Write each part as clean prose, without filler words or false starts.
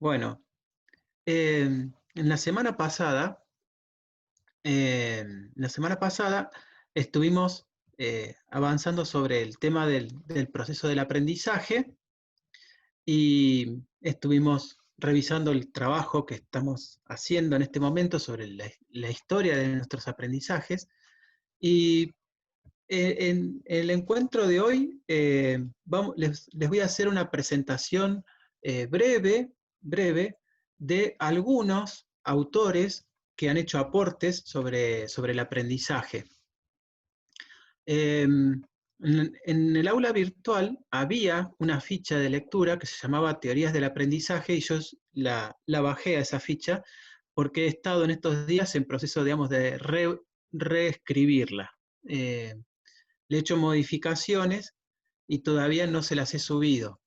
Bueno, en la semana pasada, estuvimos avanzando sobre el tema del proceso del aprendizaje y estuvimos revisando el trabajo que estamos haciendo en este momento sobre la historia de nuestros aprendizajes. Y en el encuentro de hoy les voy a hacer una presentación breve de algunos autores que han hecho aportes sobre el aprendizaje. En el aula virtual había una ficha de lectura que se llamaba Teorías del Aprendizaje y yo la bajé a esa ficha porque he estado en estos días en proceso, digamos, de reescribirla. Le he hecho modificaciones y todavía no se las he subido.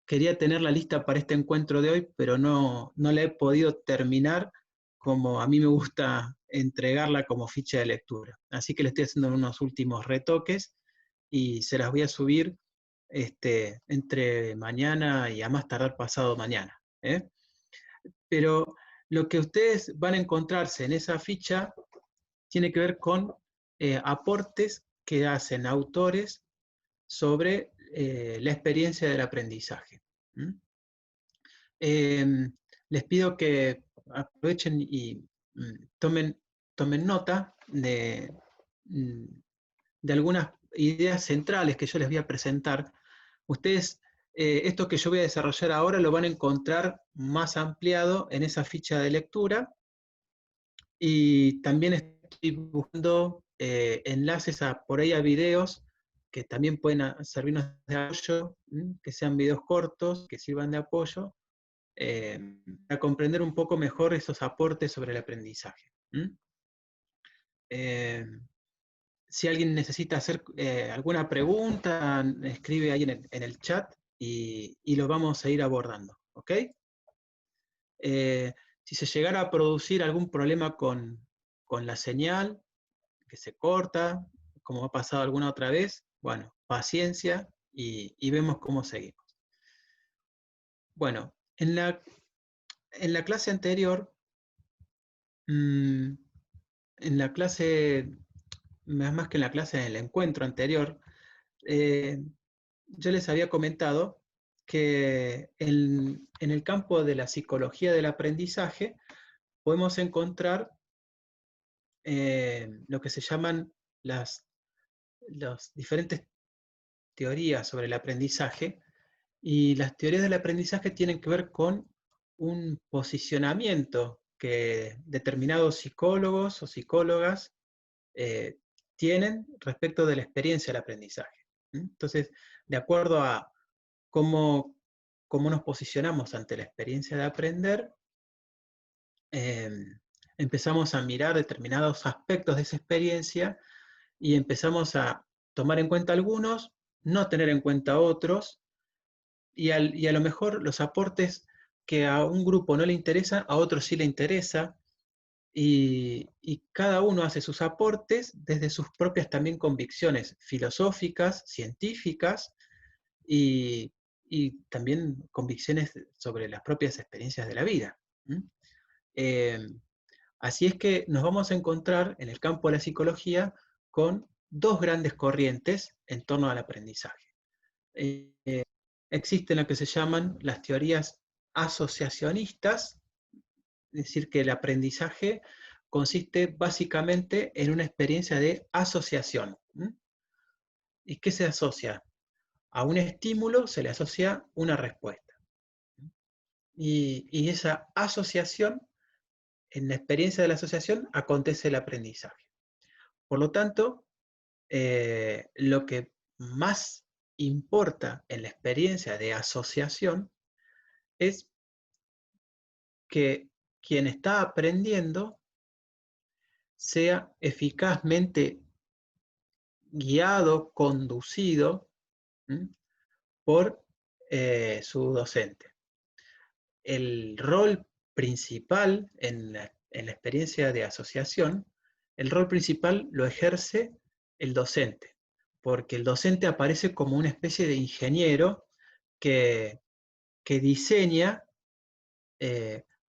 Quería tenerla lista para este encuentro de hoy, pero no la he podido terminar como a mí me gusta entregarla como ficha de lectura. Así que le estoy haciendo unos últimos retoques y se las voy a subir entre mañana y a más tardar pasado mañana. Pero lo que ustedes van a encontrarse en esa ficha tiene que ver con aportes que hacen autores sobre la experiencia del aprendizaje. ¿Mm? Les pido que aprovechen y tomen nota de algunas ideas centrales que yo les voy a presentar. Ustedes, esto que yo voy a desarrollar ahora lo van a encontrar más ampliado en esa ficha de lectura y también estoy buscando enlaces por ahí a videos que también pueden servirnos de apoyo, que sean videos cortos, que sirvan de apoyo, para comprender un poco mejor esos aportes sobre el aprendizaje. Si alguien necesita hacer alguna pregunta, escribe ahí en el chat y lo vamos a ir abordando. ¿Ok? Si se llegara a producir algún problema con la señal, que se corta, como ha pasado alguna otra vez, bueno, paciencia y vemos cómo seguimos. Bueno, en la clase anterior, en la clase, más que en la clase, en el encuentro anterior, yo les había comentado que en el campo de la psicología del aprendizaje podemos encontrar lo que se llaman las diferentes teorías sobre el aprendizaje, y las teorías del aprendizaje tienen que ver con un posicionamiento que determinados psicólogos o psicólogas eh, tienen respecto de la experiencia del aprendizaje. Entonces, de acuerdo a cómo nos posicionamos ante la experiencia de aprender, eh, empezamos a mirar determinados aspectos de esa experiencia y empezamos a tomar en cuenta algunos, no tener en cuenta otros, y a lo mejor los aportes que a un grupo no le interesan, a otros sí le interesa, y cada uno hace sus aportes desde sus propias también convicciones filosóficas, científicas, y, y también convicciones sobre las propias experiencias de la vida. Eh, Así es que nos vamos a encontrar en el campo de la psicología con dos grandes corrientes en torno al aprendizaje. Existen lo que se llaman las teorías asociacionistas, es decir, que el aprendizaje consiste básicamente en una experiencia de asociación. ¿Y qué se asocia? A un estímulo se le asocia una respuesta. Y esa asociación, en la experiencia de la asociación, acontece el aprendizaje. Por lo tanto, lo que más importa en la experiencia de asociación es que quien está aprendiendo sea eficazmente guiado, conducido, por su docente. El rol principal en la experiencia de asociación, el rol principal lo ejerce el docente, porque el docente aparece como una especie de ingeniero que diseña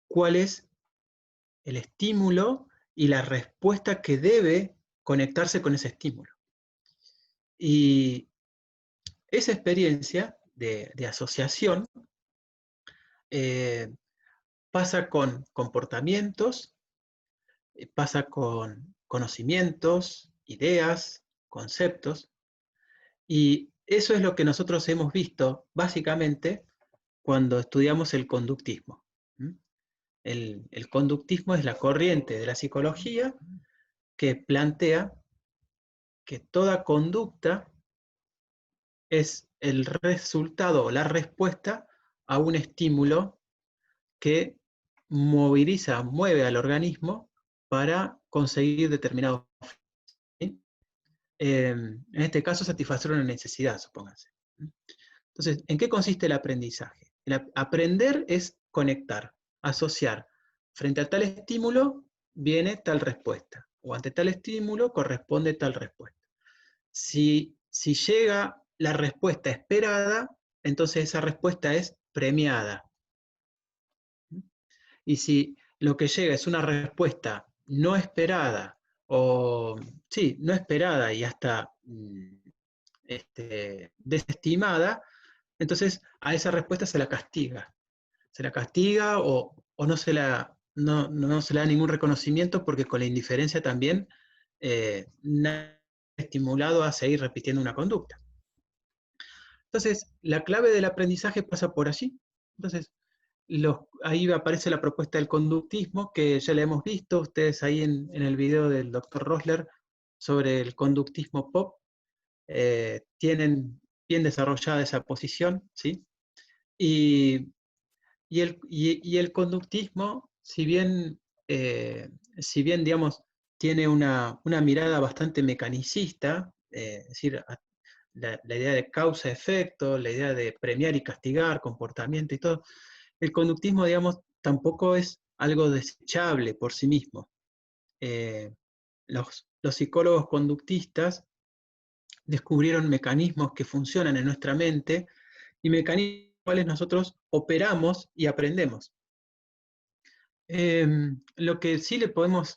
cuál es el estímulo y la respuesta que debe conectarse con ese estímulo. Y esa experiencia de asociación pasa con comportamientos, pasa con conocimientos, ideas, conceptos, y eso es lo que nosotros hemos visto básicamente cuando estudiamos el conductismo. El conductismo es la corriente de la psicología que plantea que toda conducta es el resultado o la respuesta a un estímulo que moviliza, mueve al organismo para conseguir determinados fin. En este caso, satisfacer una necesidad, supóngase. Entonces, ¿en qué consiste el aprendizaje? Aprender es conectar, asociar. Frente a tal estímulo viene tal respuesta, o ante tal estímulo corresponde tal respuesta. Si llega la respuesta esperada, entonces esa respuesta es premiada. Y si lo que llega es una respuesta no esperada, o sí, no esperada y hasta desestimada, entonces a esa respuesta se la castiga. Se la castiga o no se le da ningún reconocimiento porque con la indiferencia también nadie es estimulado a seguir repitiendo una conducta. Entonces, la clave del aprendizaje pasa por allí. Entonces, ahí aparece la propuesta del conductismo, que ya la hemos visto, ustedes ahí en el video del Dr. Rosler sobre el conductismo pop, tienen bien desarrollada esa posición, ¿sí? Y, el conductismo, si bien digamos, tiene una mirada bastante mecanicista, es decir, la idea de causa-efecto, la idea de premiar y castigar, comportamiento y todo, el conductismo, digamos, tampoco es algo desechable por sí mismo. Los psicólogos conductistas descubrieron mecanismos que funcionan en nuestra mente y mecanismos en los cuales nosotros operamos y aprendemos. Lo que sí le podemos,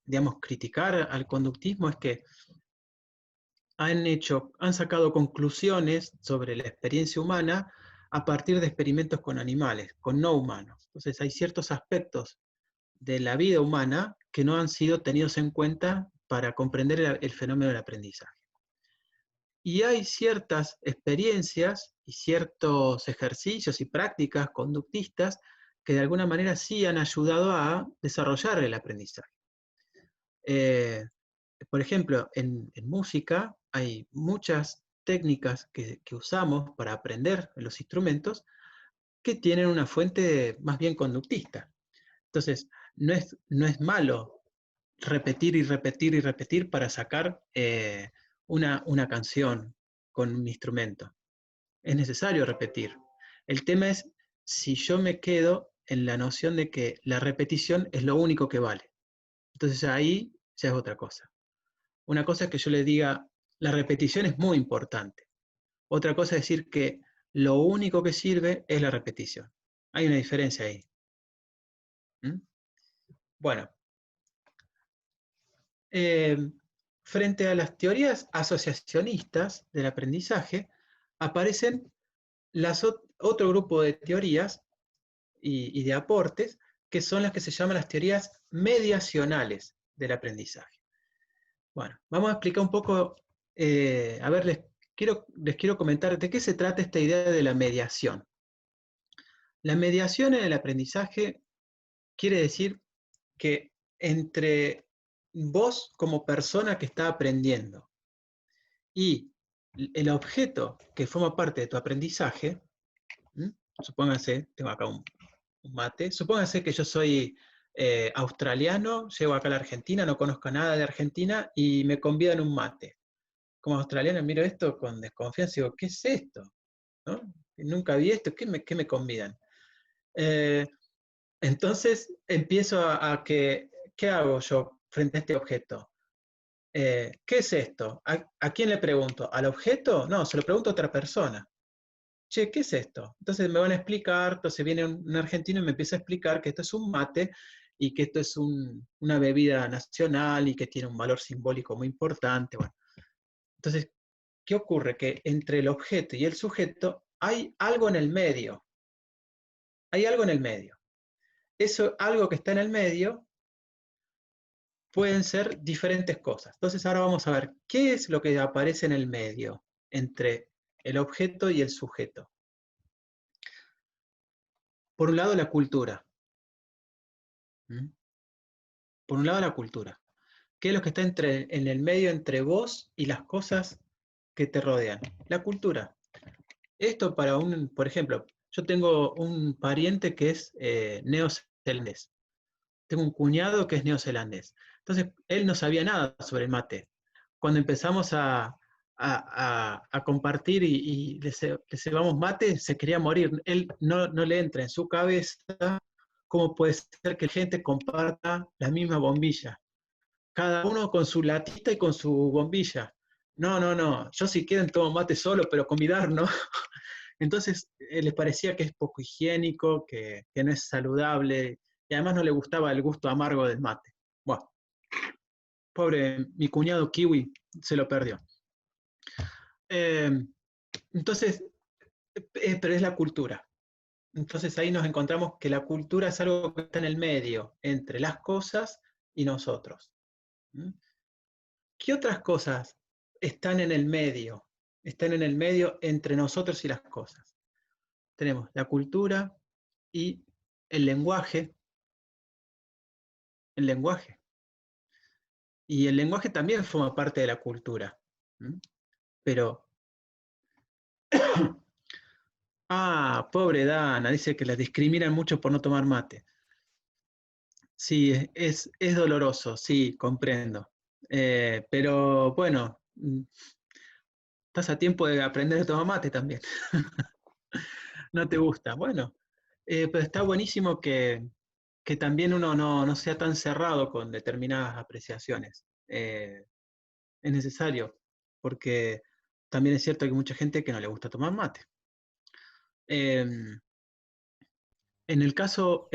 digamos, criticar al conductismo es que han sacado conclusiones sobre la experiencia humana a partir de experimentos con animales, con no humanos. Entonces hay ciertos aspectos de la vida humana que no han sido tenidos en cuenta para comprender el fenómeno del aprendizaje. Y hay ciertas experiencias y ciertos ejercicios y prácticas conductistas que de alguna manera sí han ayudado a desarrollar el aprendizaje. Por ejemplo, en música hay muchas técnicas que usamos para aprender los instrumentos que tienen una fuente más bien conductista. Entonces, no es malo repetir y repetir y repetir para sacar una canción con un instrumento. Es necesario repetir. El tema es si yo me quedo en la noción de que la repetición es lo único que vale. Entonces ahí ya es otra cosa. Una cosa es que yo le diga, la repetición es muy importante. Otra cosa es decir que lo único que sirve es la repetición. Hay una diferencia ahí. ¿Mm? Bueno, frente a las teorías asociacionistas del aprendizaje, aparecen otro grupo de teorías y de aportes, que son las que se llaman las teorías mediacionales del aprendizaje. Bueno, vamos a explicar un poco, a ver, les quiero comentar de qué se trata esta idea de la mediación. La mediación en el aprendizaje quiere decir que entre vos como persona que está aprendiendo y el objeto que forma parte de tu aprendizaje, supóngase, tengo acá un mate, supóngase que yo soy australiano, llego acá a la Argentina, no conozco nada de Argentina y me convidan un mate. Como australiano miro esto con desconfianza y digo, ¿qué es esto? ¿No? Nunca vi esto, ¿qué me convidan? Entonces empiezo ¿qué hago yo frente a este objeto? ¿Qué es esto? ¿A quién le pregunto? ¿Al objeto? No, se lo pregunto a otra persona. che, ¿qué es esto? Entonces me van a explicar, entonces viene un argentino y me empieza a explicar que esto es un mate y que esto es una bebida nacional y que tiene un valor simbólico muy importante. Bueno, entonces, ¿qué ocurre? Que entre el objeto y el sujeto hay algo en el medio. Hay algo en el medio. Eso, algo que está en el medio, pueden ser diferentes cosas. Entonces ahora vamos a ver qué es lo que aparece en el medio entre el objeto y el sujeto. Por un lado, la cultura. ¿Mm? Por un lado, la cultura. ¿Qué es lo que está en el medio entre vos y las cosas que te rodean? La cultura. Esto para por ejemplo, yo tengo un pariente que es neozelandés. Tengo un cuñado que es neozelandés. Entonces, él no sabía nada sobre el mate. Cuando empezamos a compartir y le cebamos mate, se quería morir. Él no le entra en su cabeza cómo puede ser que la gente comparta la misma bombilla. Cada uno con su latita y con su bombilla. No. Yo si quieren tomo mate solo, pero con mi dar no. Entonces les parecía que es poco higiénico, que no es saludable, y además no le gustaba el gusto amargo del mate. Bueno, pobre mi cuñado kiwi se lo perdió. Eh, entonces, pero es la cultura. Entonces ahí nos encontramos que la cultura es algo que está en el medio, entre las cosas y nosotros. ¿Mm? ¿Qué otras cosas están en el medio? Están en el medio entre nosotros y las cosas. Tenemos la cultura y el lenguaje. El lenguaje. Y el lenguaje también forma parte de la cultura. ¿Mm? Pero, pobre Dana, dice que la discriminan mucho por no tomar mate. Sí, es doloroso, sí, comprendo. Pero bueno, estás a tiempo de aprender a tomar mate también. No te gusta. Bueno, pero está buenísimo que también uno no sea tan cerrado con determinadas apreciaciones. Es necesario, porque también es cierto que hay mucha gente que no le gusta tomar mate. En en el caso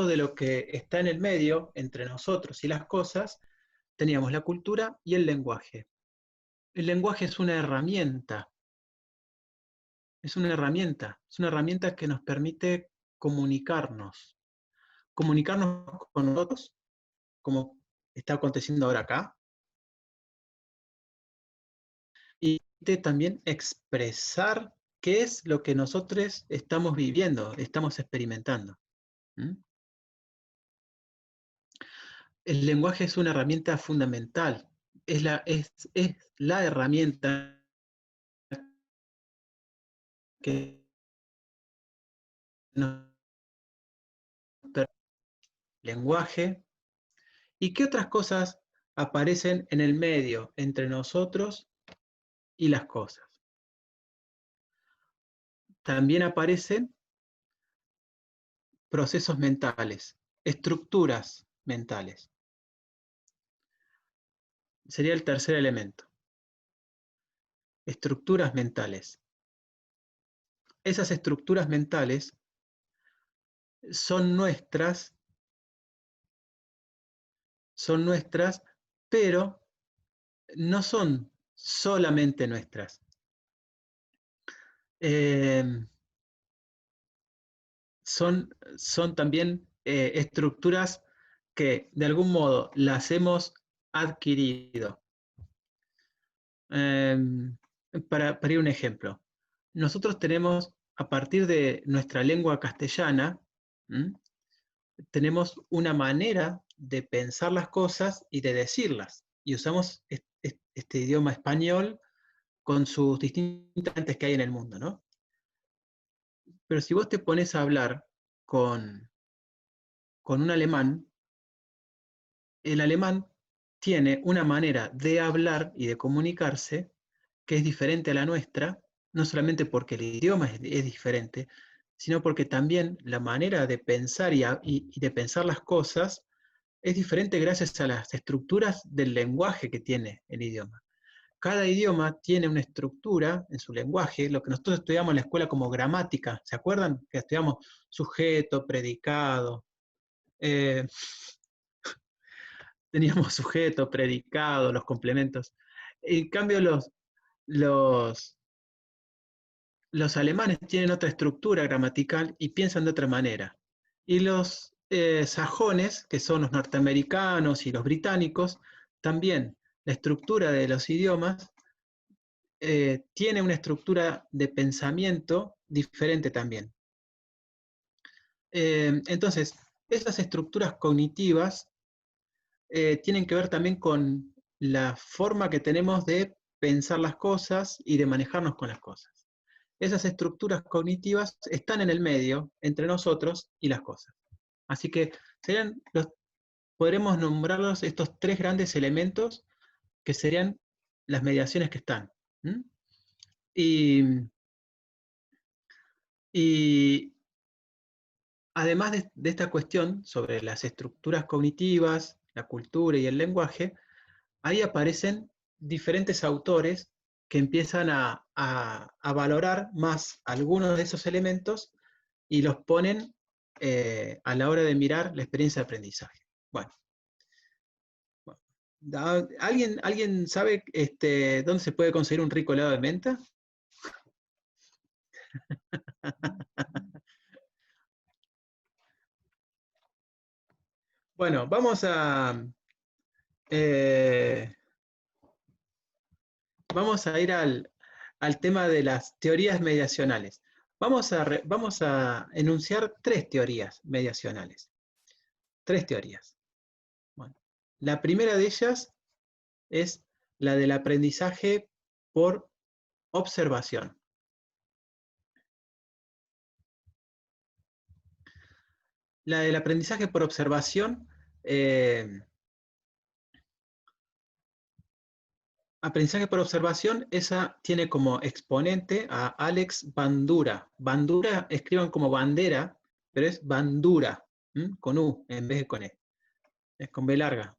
de lo que está en el medio, entre nosotros y las cosas, teníamos la cultura y el lenguaje. El lenguaje es una herramienta que nos permite comunicarnos, comunicarnos con nosotros, como está aconteciendo ahora acá, y también expresar qué es lo que nosotros estamos viviendo, estamos experimentando. ¿Mm? El lenguaje es una herramienta fundamental, es la herramienta que nos permite el lenguaje. ¿Y qué otras cosas aparecen en el medio entre nosotros y las cosas? También aparecen procesos mentales, estructuras mentales. Sería el tercer elemento. Estructuras mentales. Esas estructuras mentales son nuestras, pero no son solamente nuestras. Eh, son también estructuras que de algún modo las hemos adquirido. Para ir un ejemplo, nosotros tenemos, a partir de nuestra lengua castellana, ¿m? Tenemos una manera de pensar las cosas y de decirlas. Y usamos este idioma español con sus distintas variantes que hay en el mundo, ¿no? Pero si vos te pones a hablar con un alemán, el alemán tiene una manera de hablar y de comunicarse que es diferente a la nuestra, no solamente porque el idioma es diferente, sino porque también la manera de pensar y de pensar las cosas es diferente gracias a las estructuras del lenguaje que tiene el idioma. cada idioma tiene una estructura en su lenguaje, lo que nosotros estudiamos en la escuela como gramática. ¿Se acuerdan? Que estudiamos sujeto, predicado. Teníamos sujeto, predicado, los complementos. En cambio, los, los alemanes tienen otra estructura gramatical y piensan de otra manera. Y los sajones, que son los norteamericanos y los británicos, también la estructura de los idiomas tiene una estructura de pensamiento diferente también. Entonces, esas estructuras cognitivas tienen que ver también con la forma que tenemos de pensar las cosas y de manejarnos con las cosas. Esas estructuras cognitivas están en el medio entre nosotros y las cosas. Así que podremos nombrarlos estos tres grandes elementos que serían las mediaciones que están. Y además de esta cuestión sobre las estructuras cognitivas, la cultura y el lenguaje, ahí aparecen diferentes autores que empiezan a valorar más algunos de esos elementos y los ponen a la hora de mirar la experiencia de aprendizaje. Bueno, ¿alguien sabe dónde se puede conseguir un rico helado de menta? Bueno, eh, vamos a ir al tema de las teorías mediacionales. Vamos a enunciar tres teorías mediacionales. Tres teorías. Bueno, la primera de ellas es la del aprendizaje por observación. La del aprendizaje por observación, esa tiene como exponente a Alex Bandura. Bandura escriban como bandera, pero es Bandura, con U en vez de con E. Es con B larga.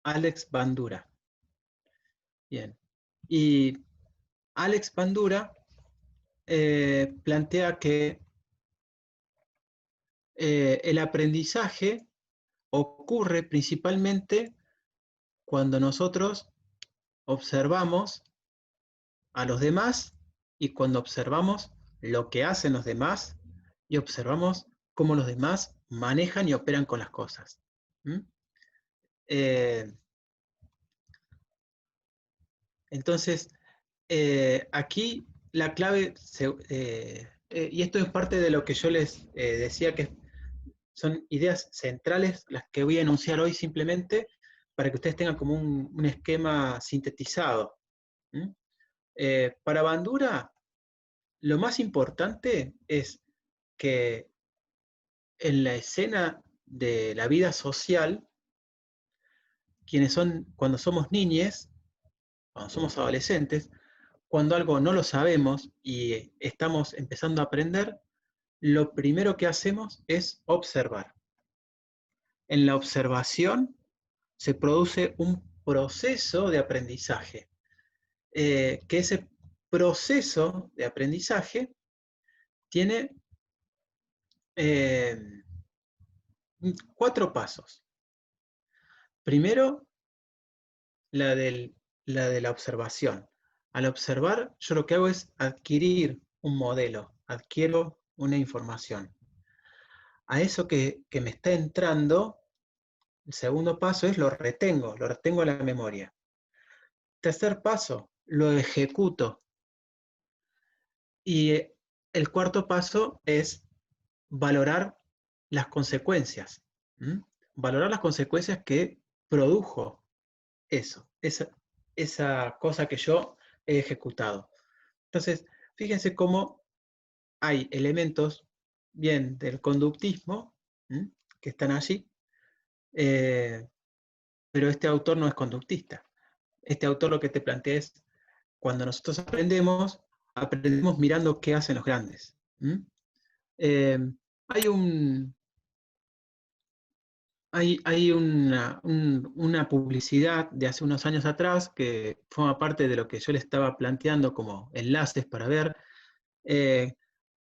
Alex Bandura. Bien. Y Alex Bandura plantea que el aprendizaje ocurre principalmente cuando nosotros observamos a los demás y cuando observamos lo que hacen los demás y observamos cómo los demás manejan y operan con las cosas. Entonces, aquí la clave, y esto es parte de lo que yo les decía que son ideas centrales las que voy a enunciar hoy simplemente para que ustedes tengan como un esquema sintetizado. Para Bandura, lo más importante es que en la escena de la vida social, cuando somos niñes, cuando somos adolescentes, cuando algo no lo sabemos y estamos empezando a aprender, lo primero que hacemos es observar. En la observación se produce un proceso de aprendizaje, que ese proceso de aprendizaje tiene 4 pasos. Primero, la de la observación. Al observar, yo lo que hago es adquirir un modelo, adquiero una información. A eso que me está entrando, el segundo paso es lo retengo a la memoria. Tercer paso, lo ejecuto. Y el cuarto paso es valorar las consecuencias. Valorar las consecuencias que produjo esa cosa que yo he ejecutado. Entonces, fíjense cómo hay elementos bien del conductismo que están allí, pero este autor no es conductista. Este autor lo que te plantea es, cuando nosotros aprendemos mirando qué hacen los grandes. Hay Hay una publicidad de hace unos años atrás que forma parte de lo que yo le estaba planteando como enlaces para ver, eh,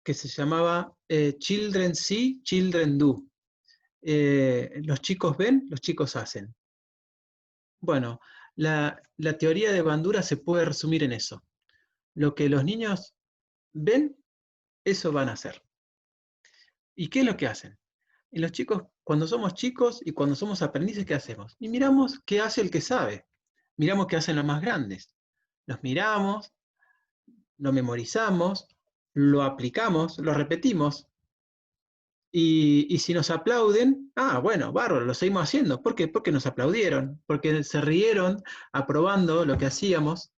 que se llamaba Children See, Children Do. Los chicos ven, los chicos hacen. Bueno, la teoría de Bandura se puede resumir en eso. Lo que los niños ven, eso van a hacer. ¿Y qué es lo que hacen? Y los chicos, cuando somos chicos y cuando somos aprendices, ¿qué hacemos? Y miramos qué hace el que sabe. Miramos qué hacen los más grandes. Los miramos, lo memorizamos, lo aplicamos, lo repetimos. Y si nos aplauden, bueno, bárbaro, lo seguimos haciendo. ¿Por qué? Porque nos aplaudieron, porque se rieron aprobando lo que hacíamos.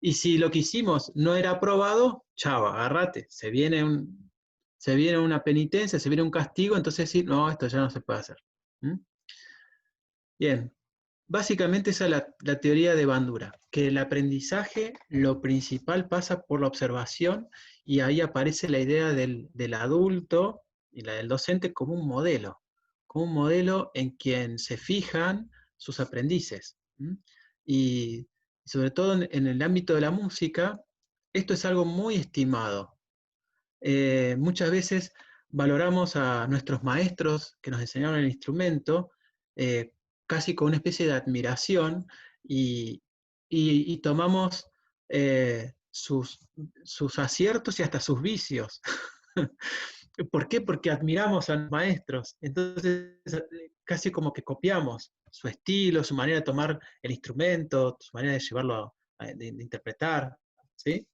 Y si lo que hicimos no era aprobado, chao, agárrate, se viene una penitencia, se viene un castigo, entonces sí, no, esto ya no se puede hacer. ¿Mm? Bien, básicamente esa es la teoría de Bandura, que el aprendizaje, lo principal pasa por la observación y ahí aparece la idea del adulto y la del docente como un modelo en quien se fijan sus aprendices. ¿Mm? Y sobre todo en el ámbito de la música, esto es algo muy estimado. Muchas veces valoramos a nuestros maestros que nos enseñaron el instrumento eh, casi con una especie de admiración y, y tomamos sus aciertos y hasta sus vicios. ¿Por qué? Porque admiramos a los maestros. Entonces, casi como que copiamos su estilo, su manera de tomar el instrumento, su manera de llevarlo, de interpretar. ¿Sí?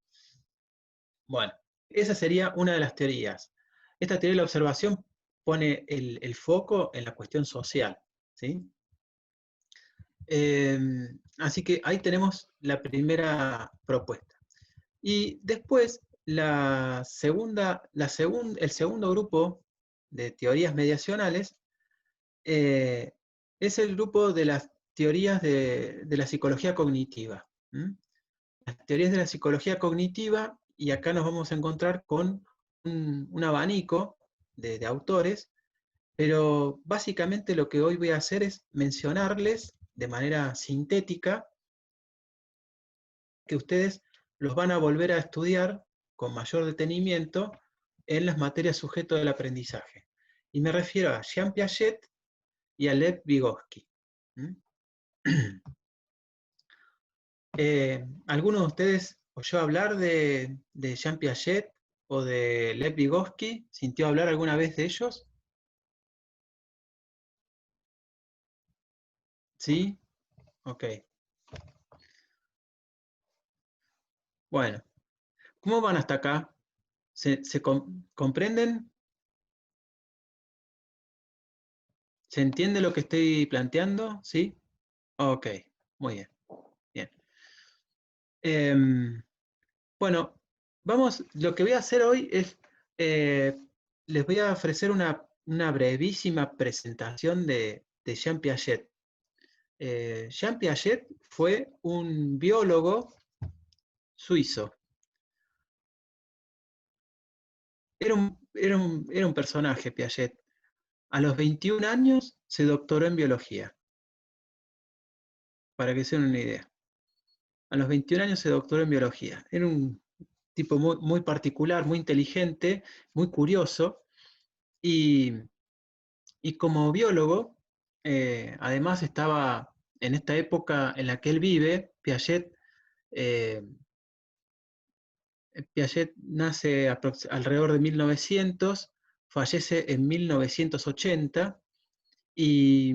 Bueno, esa sería una de las teorías. Esta teoría de la observación pone el foco en la cuestión social. ¿Sí? Eh, Así que ahí tenemos la primera propuesta. Y después, el segundo grupo de teorías mediacionales eh, es el grupo de las teorías de la psicología cognitiva. ¿Mm? Las teorías de la psicología cognitiva, y acá nos vamos a encontrar con un abanico de autores, pero básicamente lo que hoy voy a hacer es mencionarles de manera sintética que ustedes los van a volver a estudiar con mayor detenimiento en las materias sujeto del aprendizaje. Y me refiero a Jean Piaget y a Lev Vygotsky. ¿Mm? ¿Alguno de ustedes oyó hablar de Jean Piaget o de Lev Vygotsky? ¿Sintió hablar alguna vez de ellos? ¿Sí? Ok. Bueno, ¿cómo van hasta acá? ¿Se comprenden? ¿Se entiende lo que estoy planteando? ¿Sí? Ok, muy bien. Bien. Em, bueno, lo que voy a hacer hoy es, eh, les voy a ofrecer una brevísima presentación de Jean Piaget. Jean Piaget fue un biólogo suizo. Era un personaje, Piaget. A los 21 años se doctoró en biología, para que se den una idea. A los 21 años se doctoró en biología. Era un tipo muy, muy particular, muy inteligente, muy curioso, y, y como biólogo, además estaba en esta época en la que él vive, eh, Piaget nace alrededor de 1900, fallece en 1980, y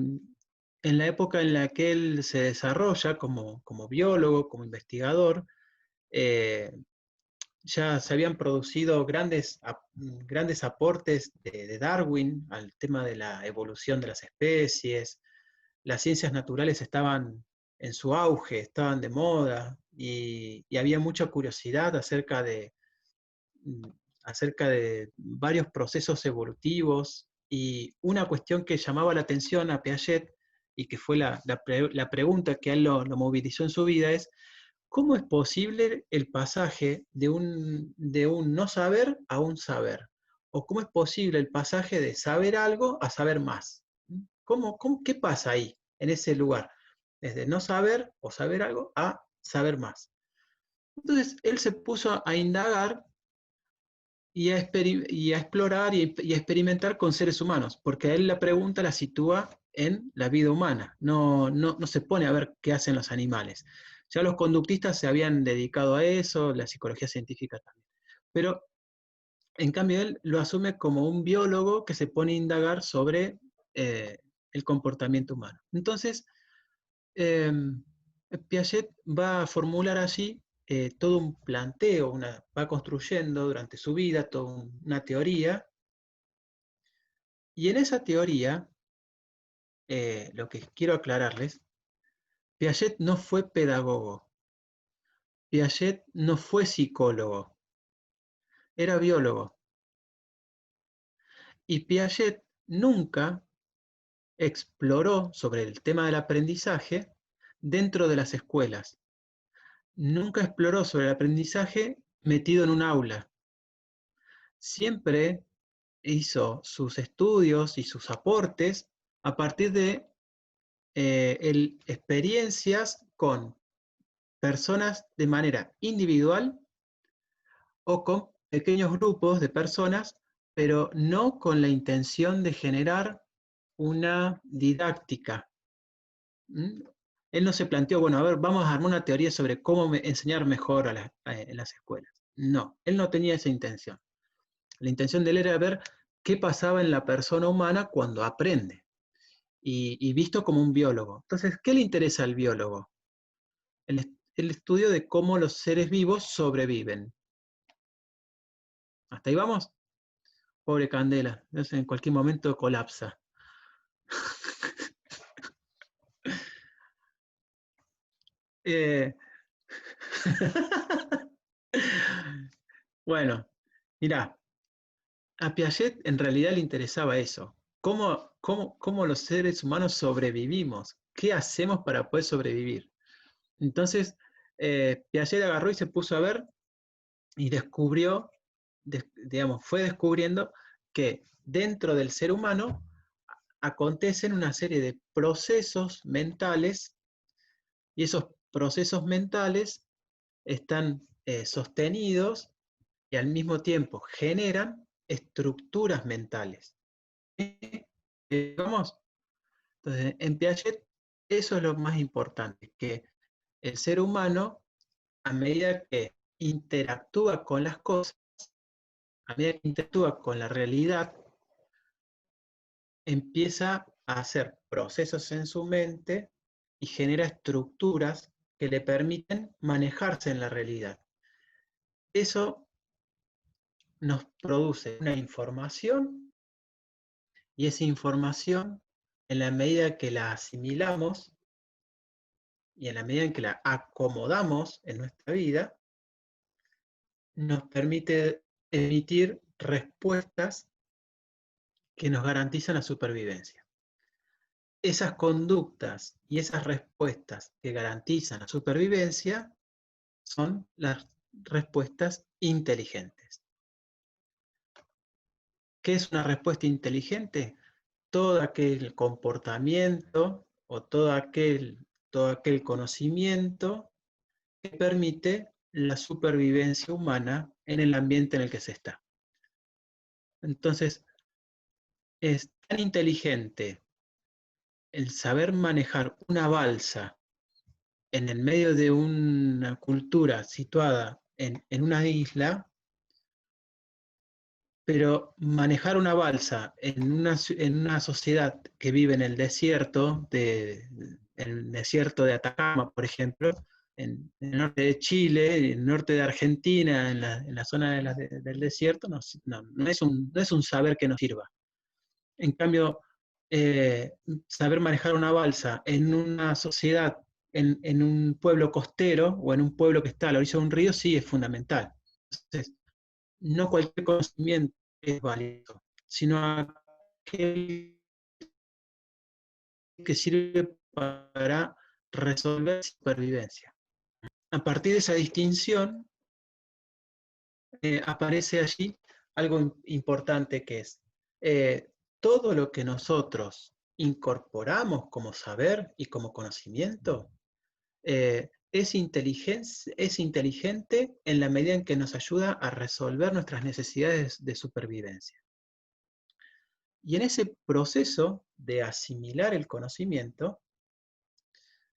en la época en la que él se desarrolla como biólogo, como investigador, eh, ya se habían producido grandes aportes de Darwin al tema de la evolución de las especies. Las ciencias naturales estaban en su auge, estaban de moda, y había mucha curiosidad mm, acerca de varios procesos evolutivos, y una cuestión que llamaba la atención a Piaget y que fue la pregunta que a él lo movilizó en su vida es: ¿cómo es posible el pasaje de un no saber a un saber? ¿O cómo es posible el pasaje de saber algo a saber más? ¿Qué pasa ahí, en ese lugar? Desde no saber o saber algo a saber más. Entonces, él se puso a indagar y a explorar y a experimentar con seres humanos, porque a él la pregunta la sitúa en la vida humana, no se pone a ver qué hacen los animales. Ya los conductistas se habían dedicado a eso, la psicología científica también. Pero en cambio él lo asume como un biólogo que se pone a indagar sobre eh, el comportamiento humano. Entonces, eh, Piaget va a formular allí todo un planteo, va construyendo durante su vida toda una teoría, y en esa teoría, lo que quiero aclararles, Piaget no fue pedagogo, Piaget no fue psicólogo, era biólogo, y Piaget nunca exploró sobre el tema del aprendizaje dentro de las escuelas, nunca exploró sobre el aprendizaje metido en un aula, siempre hizo sus estudios y sus aportes a partir de experiencias con personas de manera individual o con pequeños grupos de personas, pero no con la intención de generar una didáctica. ¿Mm? Él no se planteó, bueno, a ver, vamos a armar una teoría sobre cómo enseñar mejor en las escuelas. No, él no tenía esa intención. La intención de él era ver qué pasaba en la persona humana cuando aprende, y visto como un biólogo. Entonces, ¿qué le interesa al biólogo? El estudio de cómo los seres vivos sobreviven. ¿Hasta ahí vamos? Pobre Candela, en cualquier momento colapsa. Eh, bueno, mirá, a Piaget en realidad le interesaba eso. ¿Cómo los seres humanos sobrevivimos? ¿Qué hacemos para poder sobrevivir? Entonces, Piaget agarró y se puso a ver y descubrió, digamos, fue descubriendo que dentro del ser humano acontecen una serie de procesos mentales, y esos procesos mentales están sostenidos y al mismo tiempo generan estructuras mentales. ¿Vamos? Entonces, en Piaget eso es lo más importante, que el ser humano, a medida que interactúa con las cosas, a medida que interactúa con la realidad, empieza a hacer procesos en su mente y genera estructuras que le permiten manejarse en la realidad. Eso nos produce una información, y esa información, en la medida que la asimilamos y en la medida en que la acomodamos en nuestra vida, nos permite emitir respuestas que nos garantizan la supervivencia. Esas conductas y esas respuestas que garantizan la supervivencia son las respuestas inteligentes. ¿Qué es una respuesta inteligente? Todo aquel comportamiento o todo aquel conocimiento que permite la supervivencia humana en el ambiente en el que se está. Entonces, es tan inteligente el saber manejar una balsa en el medio de una cultura situada en una isla, pero manejar una balsa en una sociedad que vive en el desierto de Atacama, por ejemplo, en el norte de Chile, en el norte de Argentina, en la zona del desierto, no es un saber que nos sirva. En cambio, saber manejar una balsa en una sociedad, en un pueblo costero o en un pueblo que está a la orilla de un río, sí es fundamental. Entonces, no cualquier conocimiento es válido, sino aquel que sirve para resolver supervivencia. A partir de esa distinción, aparece allí algo importante, que es todo lo que nosotros incorporamos como saber y como conocimiento, es inteligente en la medida en que nos ayuda a resolver nuestras necesidades de supervivencia. Y en ese proceso de asimilar el conocimiento,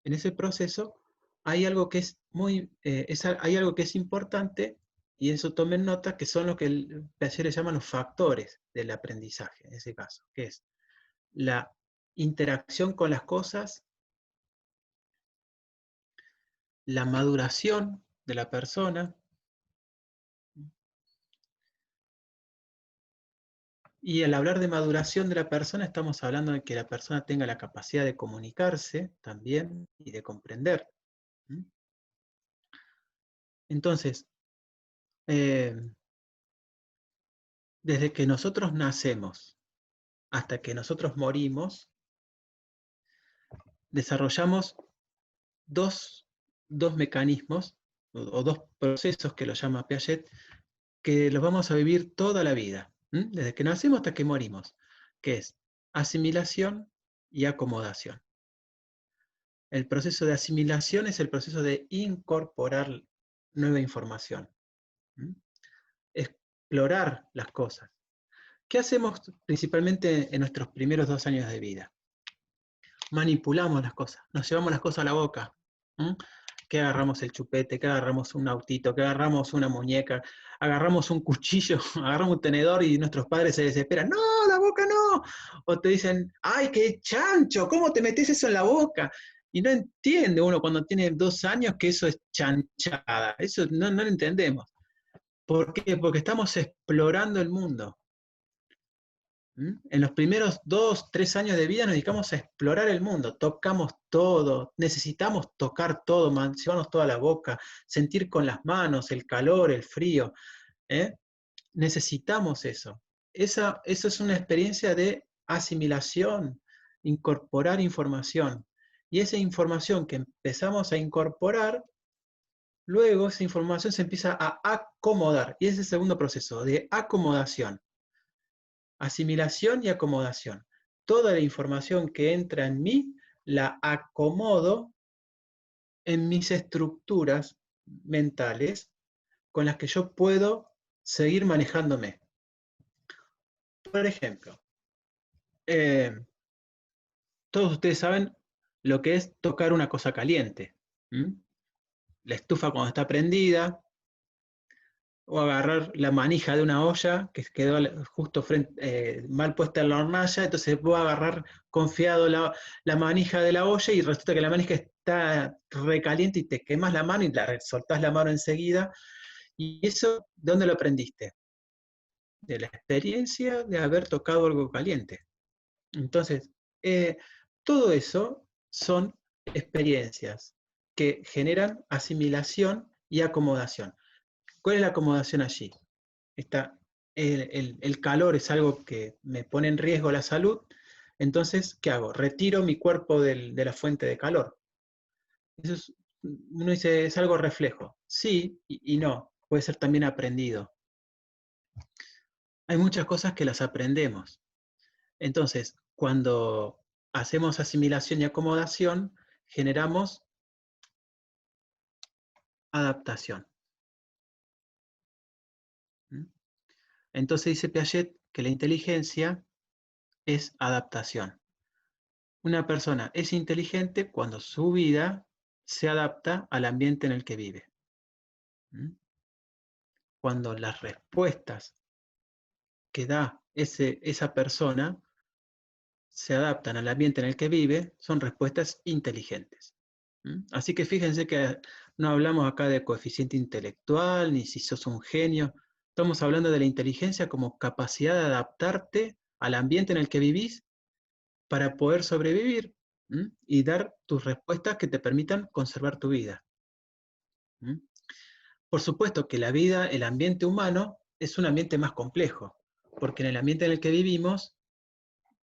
en ese proceso hay algo que es hay algo que es importante, y eso tomen nota, que son lo que el Piaget le llama los factores del aprendizaje, en ese caso, que es la interacción con las cosas, la maduración de la persona, y al hablar de maduración de la persona estamos hablando de que la persona tenga la capacidad de comunicarse también y de comprender. Entonces, eh, desde que nosotros nacemos hasta que nosotros morimos, desarrollamos dos, dos mecanismos o dos procesos que lo llama Piaget, que los vamos a vivir toda la vida, desde que nacemos hasta que morimos, que es asimilación y acomodación. El proceso de asimilación es el proceso de incorporar nueva información, explorar las cosas. ¿Qué hacemos principalmente en nuestros primeros 2 años de vida? Manipulamos las cosas, nos llevamos las cosas a la boca. Que agarramos el chupete, que agarramos un autito, que agarramos una muñeca, agarramos un cuchillo, agarramos un tenedor, y nuestros padres se desesperan, ¡no, la boca no! O te dicen, ¡ay, qué chancho! ¿Cómo te metes eso en la boca? Y no entiende uno cuando tiene 2 años que eso es chanchada. Eso no lo entendemos. ¿Por qué? Porque estamos explorando el mundo. En los primeros 2, 3 años de vida nos dedicamos a explorar el mundo, tocamos todo, necesitamos tocar todo, llevarnos toda la boca, sentir con las manos el calor, el frío. Necesitamos eso. Eso es una experiencia de asimilación, incorporar información. Y esa información que empezamos a incorporar, luego esa información se empieza a acomodar. Y ese es el segundo proceso, de acomodación. Asimilación y acomodación. Toda la información que entra en mí la acomodo en mis estructuras mentales con las que yo puedo seguir manejándome. Por ejemplo, todos ustedes saben lo que es tocar una cosa caliente. La estufa cuando está prendida, o agarrar la manija de una olla que quedó justo mal puesta en la hornalla, entonces vos agarrar confiado la manija de la olla y resulta que la manija está recaliente y te quemas la mano y soltás la mano enseguida. ¿Y eso de dónde lo aprendiste? De la experiencia de haber tocado algo caliente. Entonces, todo eso son experiencias que generan asimilación y acomodación. ¿Cuál es la acomodación allí? El calor es algo que me pone en riesgo la salud, entonces, ¿qué hago? Retiro mi cuerpo de la fuente de calor. Eso uno dice, es algo reflejo. Sí y no, puede ser también aprendido. Hay muchas cosas que las aprendemos. Entonces, cuando hacemos asimilación y acomodación, generamos adaptación. Entonces dice Piaget que la inteligencia es adaptación. Una persona es inteligente cuando su vida se adapta al ambiente en el que vive. Cuando las respuestas que da esa persona se adaptan al ambiente en el que vive, son respuestas inteligentes. Así que fíjense que no hablamos acá de coeficiente intelectual, ni si sos un genio. Estamos hablando de la inteligencia como capacidad de adaptarte al ambiente en el que vivís para poder sobrevivir y dar tus respuestas que te permitan conservar tu vida. Por supuesto que la vida, el ambiente humano, es un ambiente más complejo, porque en el ambiente en el que vivimos,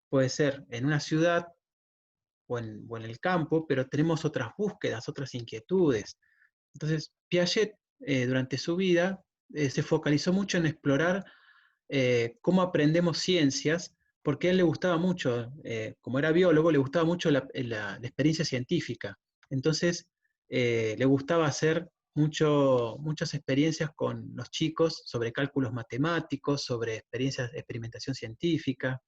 puede ser en una ciudad o en el campo, pero tenemos otras búsquedas, otras inquietudes. Entonces, Piaget, durante su vida, se focalizó mucho en explorar cómo aprendemos ciencias porque a él le gustaba mucho, como era biólogo, le gustaba mucho la experiencia científica. Entonces, le gustaba hacer muchas experiencias con los chicos sobre cálculos matemáticos, sobre experiencias de experimentación científica,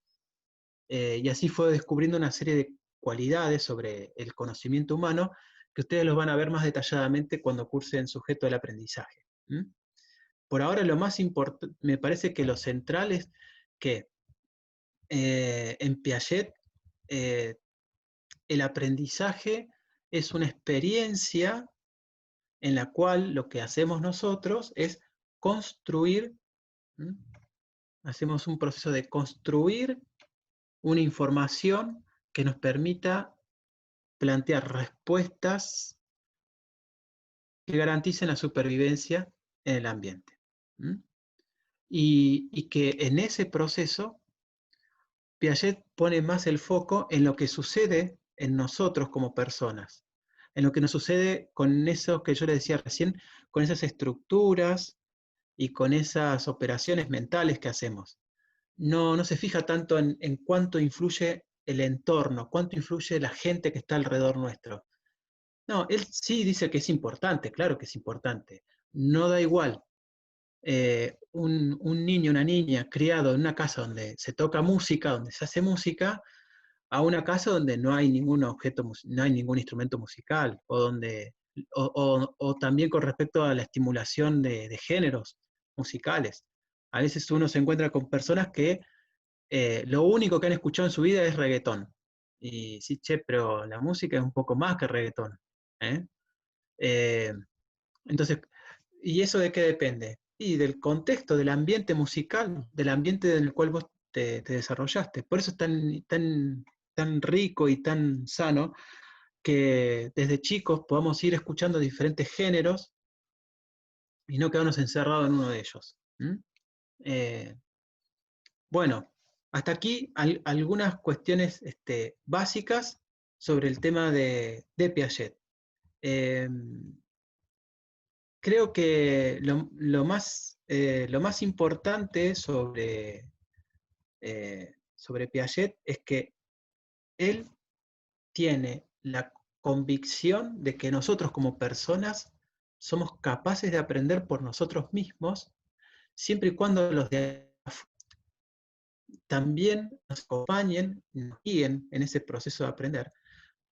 y así fue descubriendo una serie de cualidades sobre el conocimiento humano que ustedes los van a ver más detalladamente cuando cursen sujeto del aprendizaje. ¿Mm? Por ahora lo más importante, me parece que lo central es que en Piaget el aprendizaje es una experiencia en la cual lo que hacemos nosotros es construir, ¿m? Hacemos un proceso de construir una información que nos permita plantear respuestas que garanticen la supervivencia en el ambiente. ¿M? Y que en ese proceso Piaget pone más el foco en lo que sucede en nosotros como personas, en lo que nos sucede con eso que yo les decía recién, con esas estructuras y con esas operaciones mentales que hacemos. No se fija tanto en cuánto influye el entorno, cuánto influye la gente que está alrededor nuestro. No, él sí dice que es importante, claro que es importante. No da igual un niño, una niña criado en una casa donde se toca música, donde se hace música, a una casa donde no hay ningún objeto, no hay ningún instrumento musical, o también con respecto a la estimulación de géneros musicales. A veces uno se encuentra con personas que lo único que han escuchado en su vida es reggaetón. Y sí, che, pero la música es un poco más que reggaetón. ¿Eh? Eh, entonces, ¿y eso de qué depende? Y del contexto, del ambiente musical, del ambiente en el cual vos te desarrollaste. Por eso es tan rico y tan sano que desde chicos podamos ir escuchando diferentes géneros y no quedarnos encerrados en uno de ellos. ¿Mm? Eh, bueno, hasta aquí algunas cuestiones básicas sobre el tema de Piaget. Eh, Creo que lo más importante sobre Piaget es que él tiene la convicción de que nosotros como personas somos capaces de aprender por nosotros mismos, siempre y cuando los de también nos acompañen, nos guíen en ese proceso de aprender.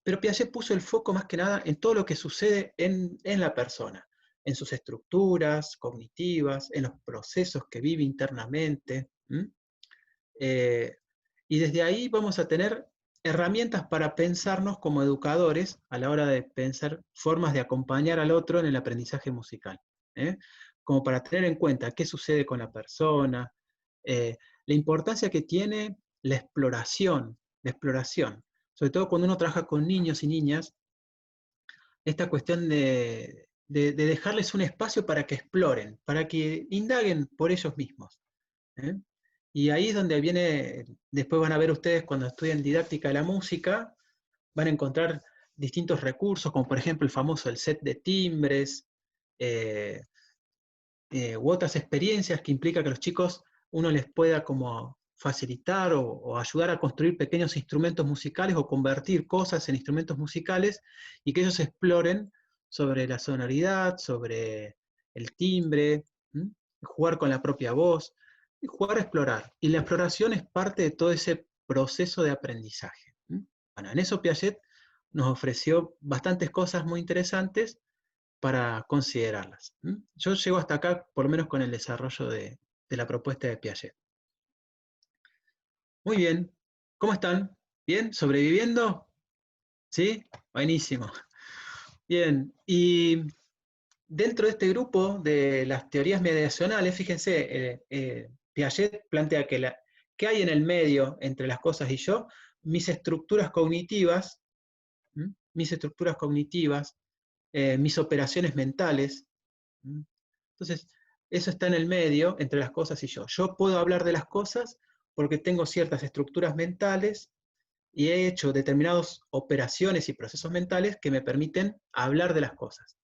Pero Piaget puso el foco más que nada en todo lo que sucede en la persona, en sus estructuras cognitivas, en los procesos que vive internamente. Eh, y desde ahí vamos a tener herramientas para pensarnos como educadores a la hora de pensar formas de acompañar al otro en el aprendizaje musical. ¿Eh? Como para tener en cuenta qué sucede con la persona, la importancia que tiene la exploración, sobre todo cuando uno trabaja con niños y niñas, esta cuestión de dejarles un espacio para que exploren, para que indaguen por ellos mismos. ¿Eh? Y ahí es donde viene, después van a ver ustedes cuando estudien didáctica de la música, van a encontrar distintos recursos, como por ejemplo el famoso el set de timbres, eh, u otras experiencias que implica que los chicos uno les pueda como facilitar o ayudar a construir pequeños instrumentos musicales o convertir cosas en instrumentos musicales y que ellos exploren sobre la sonoridad, sobre el timbre, jugar con la propia voz, y jugar a explorar. Y la exploración es parte de todo ese proceso de aprendizaje. Bueno, en eso Piaget nos ofreció bastantes cosas muy interesantes para considerarlas. Yo llego hasta acá, por lo menos con el desarrollo de la propuesta de Piaget. Muy bien, ¿cómo están? ¿Bien? ¿Sobreviviendo? ¿Sí? Buenísimo. Bien, y dentro de este grupo de las teorías mediacionales, fíjense, Piaget plantea que hay en el medio entre las cosas y yo, mis estructuras cognitivas, mis estructuras cognitivas, mis operaciones mentales. Entonces, eso está en el medio entre las cosas y yo. Yo puedo hablar de las cosas porque tengo ciertas estructuras mentales y he hecho determinadas operaciones y procesos mentales que me permiten hablar de las cosas.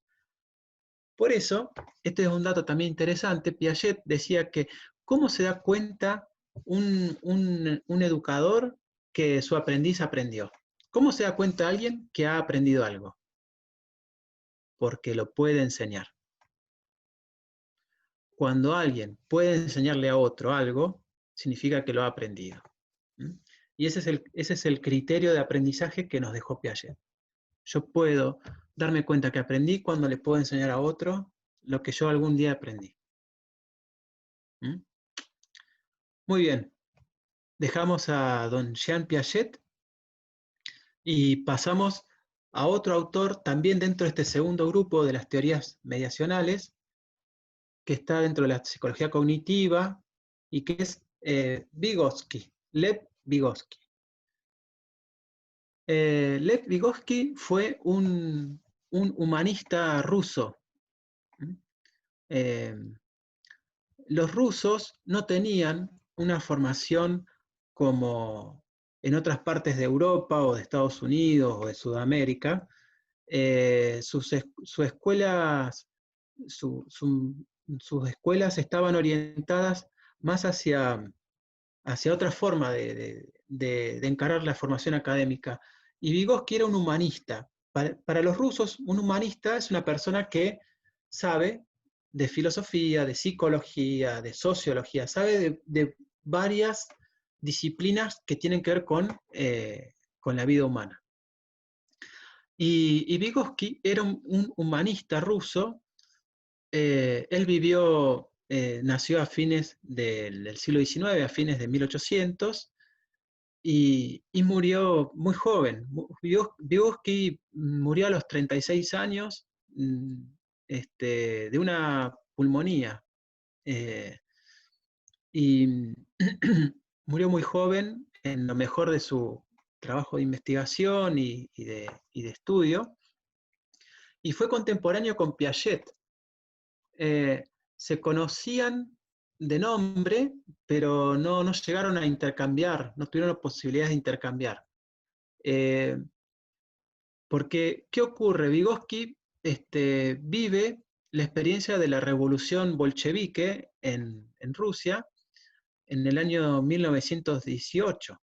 Por eso, este es un dato también interesante, Piaget decía que ¿cómo se da cuenta un educador que su aprendiz aprendió. ¿Cómo se da cuenta alguien que ha aprendido algo? Porque lo puede enseñar. Cuando alguien puede enseñarle a otro algo, significa que lo ha aprendido. ¿Mm? Y ese es el criterio de aprendizaje que nos dejó Piaget. Yo puedo darme cuenta que aprendí cuando le puedo enseñar a otro lo que yo algún día aprendí. ¿Mm? Muy bien. Dejamos a don Jean Piaget y pasamos a otro autor también dentro de este segundo grupo de las teorías mediacionales, que está dentro de la psicología cognitiva y que es Vygotsky, Lev Vygotsky. Lev Vygotsky fue un humanista ruso. Eh, los rusos no tenían una formación como en otras partes de Europa o de Estados Unidos o de Sudamérica. Sus escuelas, sus escuelas estaban orientadas más hacia otra forma de encarar la formación académica. Y Vygotsky era un humanista. Para los rusos, un humanista es una persona que sabe de filosofía, de psicología, de sociología, sabe de varias disciplinas que tienen que ver con la vida humana. Y Vygotsky era un humanista ruso. Él nació a fines del siglo XIX, a fines de 1800, y murió muy joven. Vygotsky murió a los 36 años de una pulmonía. eh, y murió muy joven en lo mejor de su trabajo de investigación y de estudio, y fue contemporáneo con Piaget. Se conocían de nombre, pero no llegaron a intercambiar, no tuvieron la posibilidad de intercambiar. Porque, ¿qué ocurre? Vygotsky vive la experiencia de la revolución bolchevique en Rusia en el año 1918.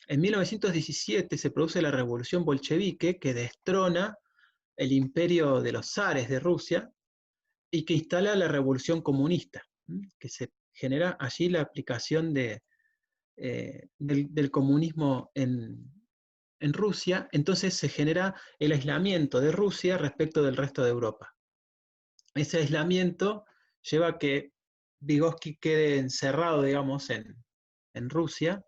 En 1917 se produce la revolución bolchevique que destrona el imperio de los zares de Rusia y que instala la revolución comunista, que se genera allí la aplicación del comunismo en Rusia. Entonces se genera el aislamiento de Rusia respecto del resto de Europa. Ese aislamiento lleva a que Vygotsky quede encerrado, digamos, en Rusia,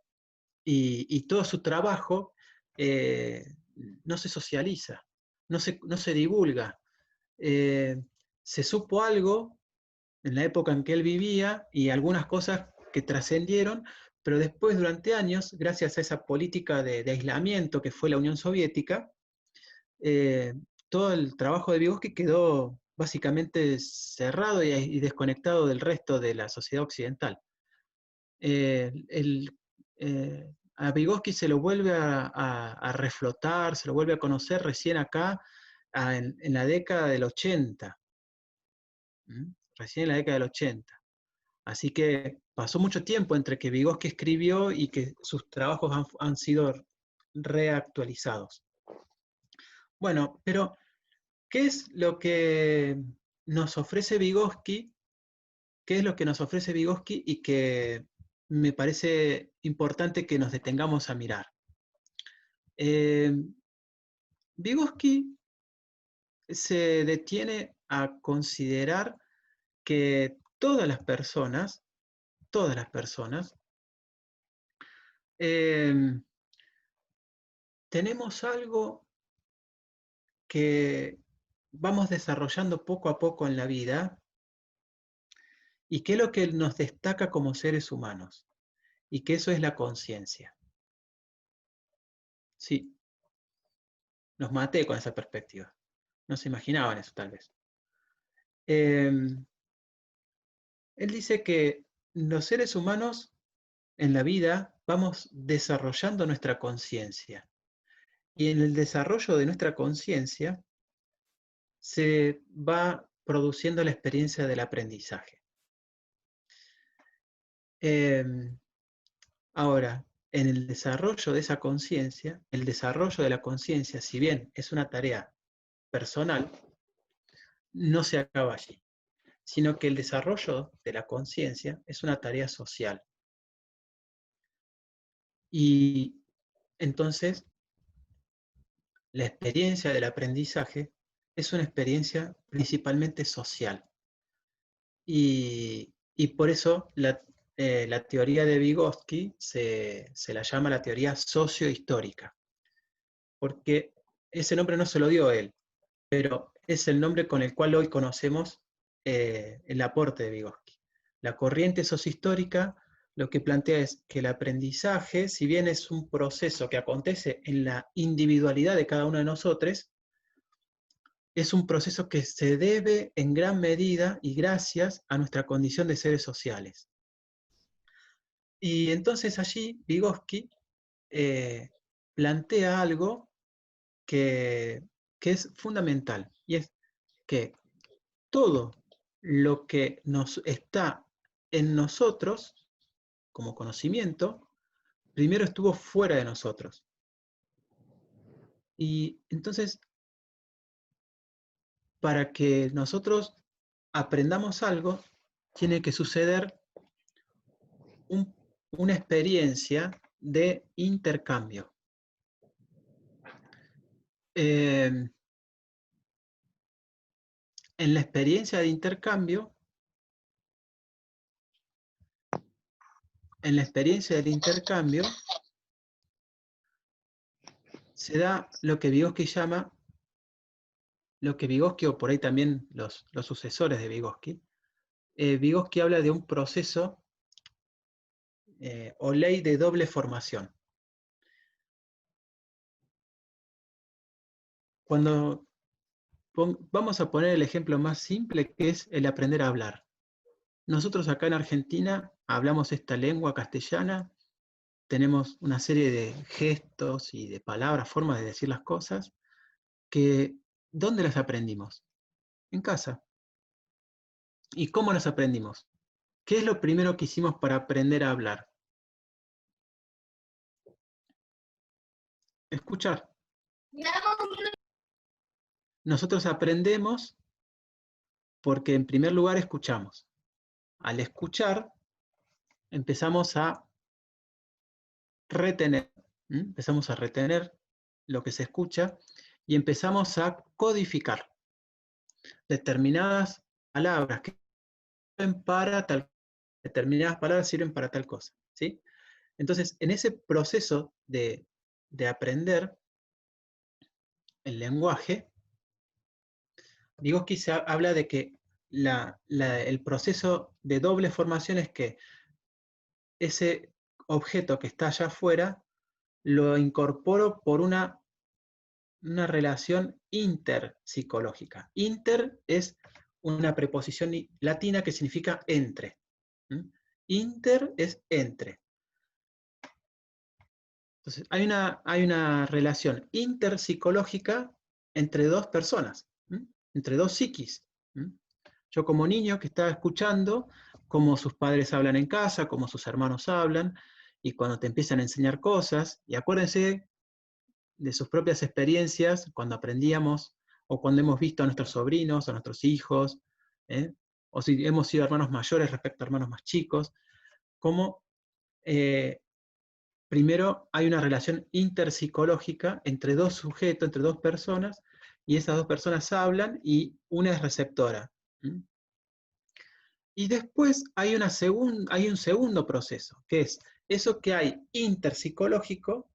y todo su trabajo no se socializa, no se divulga. Eh, Se supo algo en la época en que él vivía y algunas cosas que trascendieron, pero después, durante años, gracias a esa política de aislamiento que fue la Unión Soviética, eh, todo el trabajo de Vygotsky quedó básicamente cerrado y desconectado del resto de la sociedad occidental. Eh, el, a Vygotsky se lo vuelve a reflotar, se lo vuelve a conocer recién acá, en la década del 80. Recién en la década del 80. Así que pasó mucho tiempo entre que Vygotsky escribió y que sus trabajos han sido reactualizados. Bueno, pero ¿qué es lo que nos ofrece Vygotsky? ¿Qué es lo que nos ofrece Vygotsky y que me parece importante que nos detengamos a mirar? Vygotsky se detiene a considerar que todas las personas, tenemos algo que vamos desarrollando poco a poco en la vida y que es lo que nos destaca como seres humanos, y que eso es la conciencia. Sí, los maté con esa perspectiva. No se imaginaban eso, tal vez. Él dice que los seres humanos en la vida vamos desarrollando nuestra conciencia, y en el desarrollo de nuestra conciencia se va produciendo la experiencia del aprendizaje. Ahora, en el desarrollo de esa conciencia, el desarrollo de la conciencia, si bien es una tarea personal, no se acaba allí, sino que el desarrollo de la conciencia es una tarea social. Y entonces, la experiencia del aprendizaje es una experiencia principalmente social. Y por eso la teoría de Vygotsky se la llama la teoría sociohistórica, porque ese nombre no se lo dio él, pero es el nombre con el cual hoy conocemos el aporte de Vygotsky. La corriente sociohistórica lo que plantea es que el aprendizaje, si bien es un proceso que acontece en la individualidad de cada uno de nosotros, es un proceso que se debe en gran medida y gracias a nuestra condición de seres sociales. Y entonces allí Vygotsky plantea algo que, que es fundamental, y es que todo lo que nos está en nosotros como conocimiento, primero estuvo fuera de nosotros. Y entonces, para que nosotros aprendamos algo, tiene que suceder una experiencia de intercambio. En la experiencia de intercambio, se da lo que Vygotsky llama, lo que Vygotsky, o por ahí también los sucesores de Vygotsky, Vygotsky habla de un proceso o ley de doble formación. Cuando vamos a poner el ejemplo más simple, que es el aprender a hablar. Nosotros acá en Argentina hablamos esta lengua castellana, tenemos una serie de gestos y de palabras, formas de decir las cosas, que ¿dónde las aprendimos? En casa. ¿Y cómo las aprendimos? ¿Qué es lo primero que hicimos para aprender a hablar? Escuchar. Nosotros aprendemos porque en primer lugar escuchamos. Al escuchar, empezamos a retener. Empezamos a retener lo que se escucha y empezamos a codificar determinadas palabras que sirven para tal, determinadas palabras sirven para tal cosa, ¿sí? Entonces, en ese proceso de aprender el lenguaje, Vygotsky habla de que el proceso de doble formación es que ese objeto que está allá afuera lo incorporo por una relación interpsicológica. Inter es una preposición latina que significa entre. Inter es entre. Entonces, hay una relación interpsicológica entre dos personas, entre dos psiquis. Yo como niño que estaba escuchando cómo sus padres hablan en casa, cómo sus hermanos hablan, y cuando te empiezan a enseñar cosas, y acuérdense de sus propias experiencias cuando aprendíamos, o cuando hemos visto a nuestros sobrinos, a nuestros hijos, o si hemos sido hermanos mayores respecto a hermanos más chicos, cómo primero hay una relación interpsicológica entre dos sujetos, entre dos personas, y esas dos personas hablan y una es receptora. Y después hay un segundo proceso, que es eso que hay interpsicológico,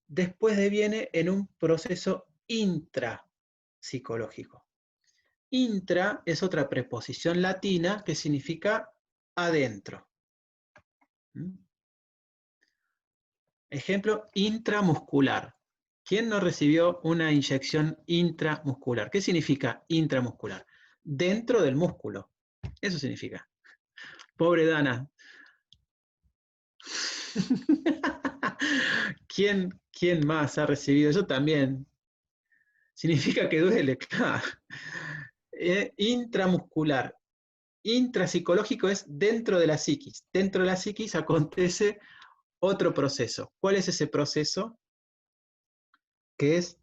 después deviene en un proceso intrapsicológico. Intra es otra preposición latina que significa adentro. Ejemplo, intramuscular. ¿Quién no recibió una inyección intramuscular? ¿Qué significa intramuscular? Dentro del músculo. Eso significa. Pobre Dana. ¿Quién más ha recibido? Yo también. Significa que duele, claro. Intramuscular. intrapsicológico es dentro de la psiquis. Dentro de la psiquis acontece otro proceso. ¿Cuál es ese proceso? Que es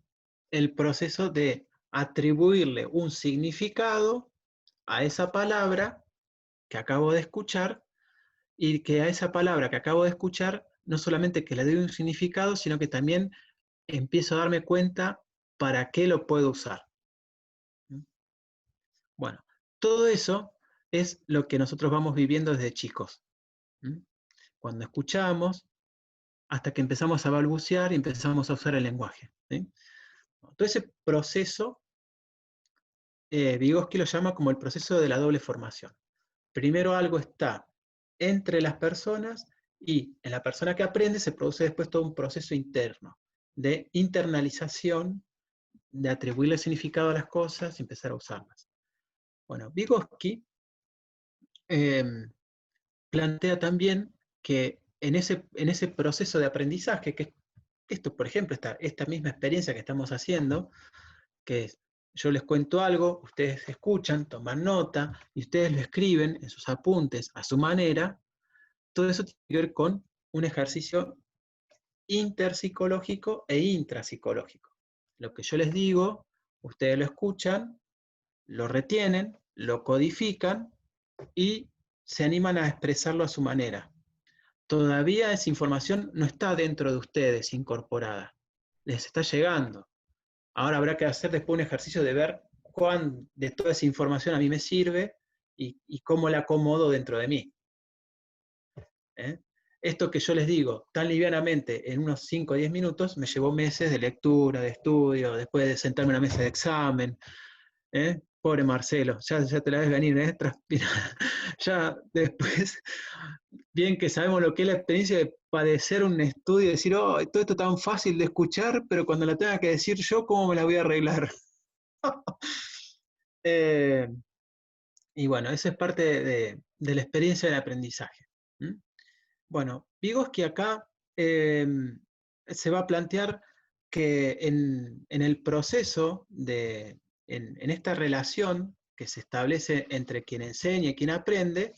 el proceso de atribuirle un significado a esa palabra que acabo de escuchar, y que a esa palabra que acabo de escuchar, no solamente que le doy un significado, sino que también empiezo a darme cuenta para qué lo puedo usar. Bueno, todo eso es lo que nosotros vamos viviendo desde chicos. Cuando escuchamos, hasta que empezamos a balbucear y empezamos a usar el lenguaje. ¿Sí? Todo ese proceso, Vygotsky lo llama como el proceso de la doble formación. Primero algo está entre las personas, y en la persona que aprende se produce después todo un proceso interno de internalización, de atribuirle significado a las cosas y empezar a usarlas. Bueno, Vygotsky plantea también que en ese proceso de aprendizaje, que esto, por ejemplo, esta misma experiencia que estamos haciendo, que es, yo les cuento algo, ustedes escuchan, toman nota, y ustedes lo escriben en sus apuntes a su manera, todo eso tiene que ver con un ejercicio interpsicológico e intrapsicológico. Lo que yo les digo, ustedes lo escuchan, lo retienen, lo codifican y se animan a expresarlo a su manera. Todavía esa información no está dentro de ustedes incorporada, les está llegando. Ahora habrá que hacer después un ejercicio de ver cuán de toda esa información a mí me sirve y cómo la acomodo dentro de mí. Esto que yo les digo tan livianamente en unos 5 o 10 minutos me llevó meses de lectura, de estudio, después de sentarme en una mesa de examen. Pobre Marcelo, ya te la ves venir, ya después, bien que sabemos lo que es la experiencia de padecer un estudio y decir, oh, todo esto tan fácil de escuchar, pero cuando la tenga que decir yo, ¿cómo me la voy a arreglar? Y bueno, eso es parte de la experiencia del aprendizaje. Bueno, Vygotsky acá se va a plantear que en el proceso en esta relación que se establece entre quien enseña y quien aprende,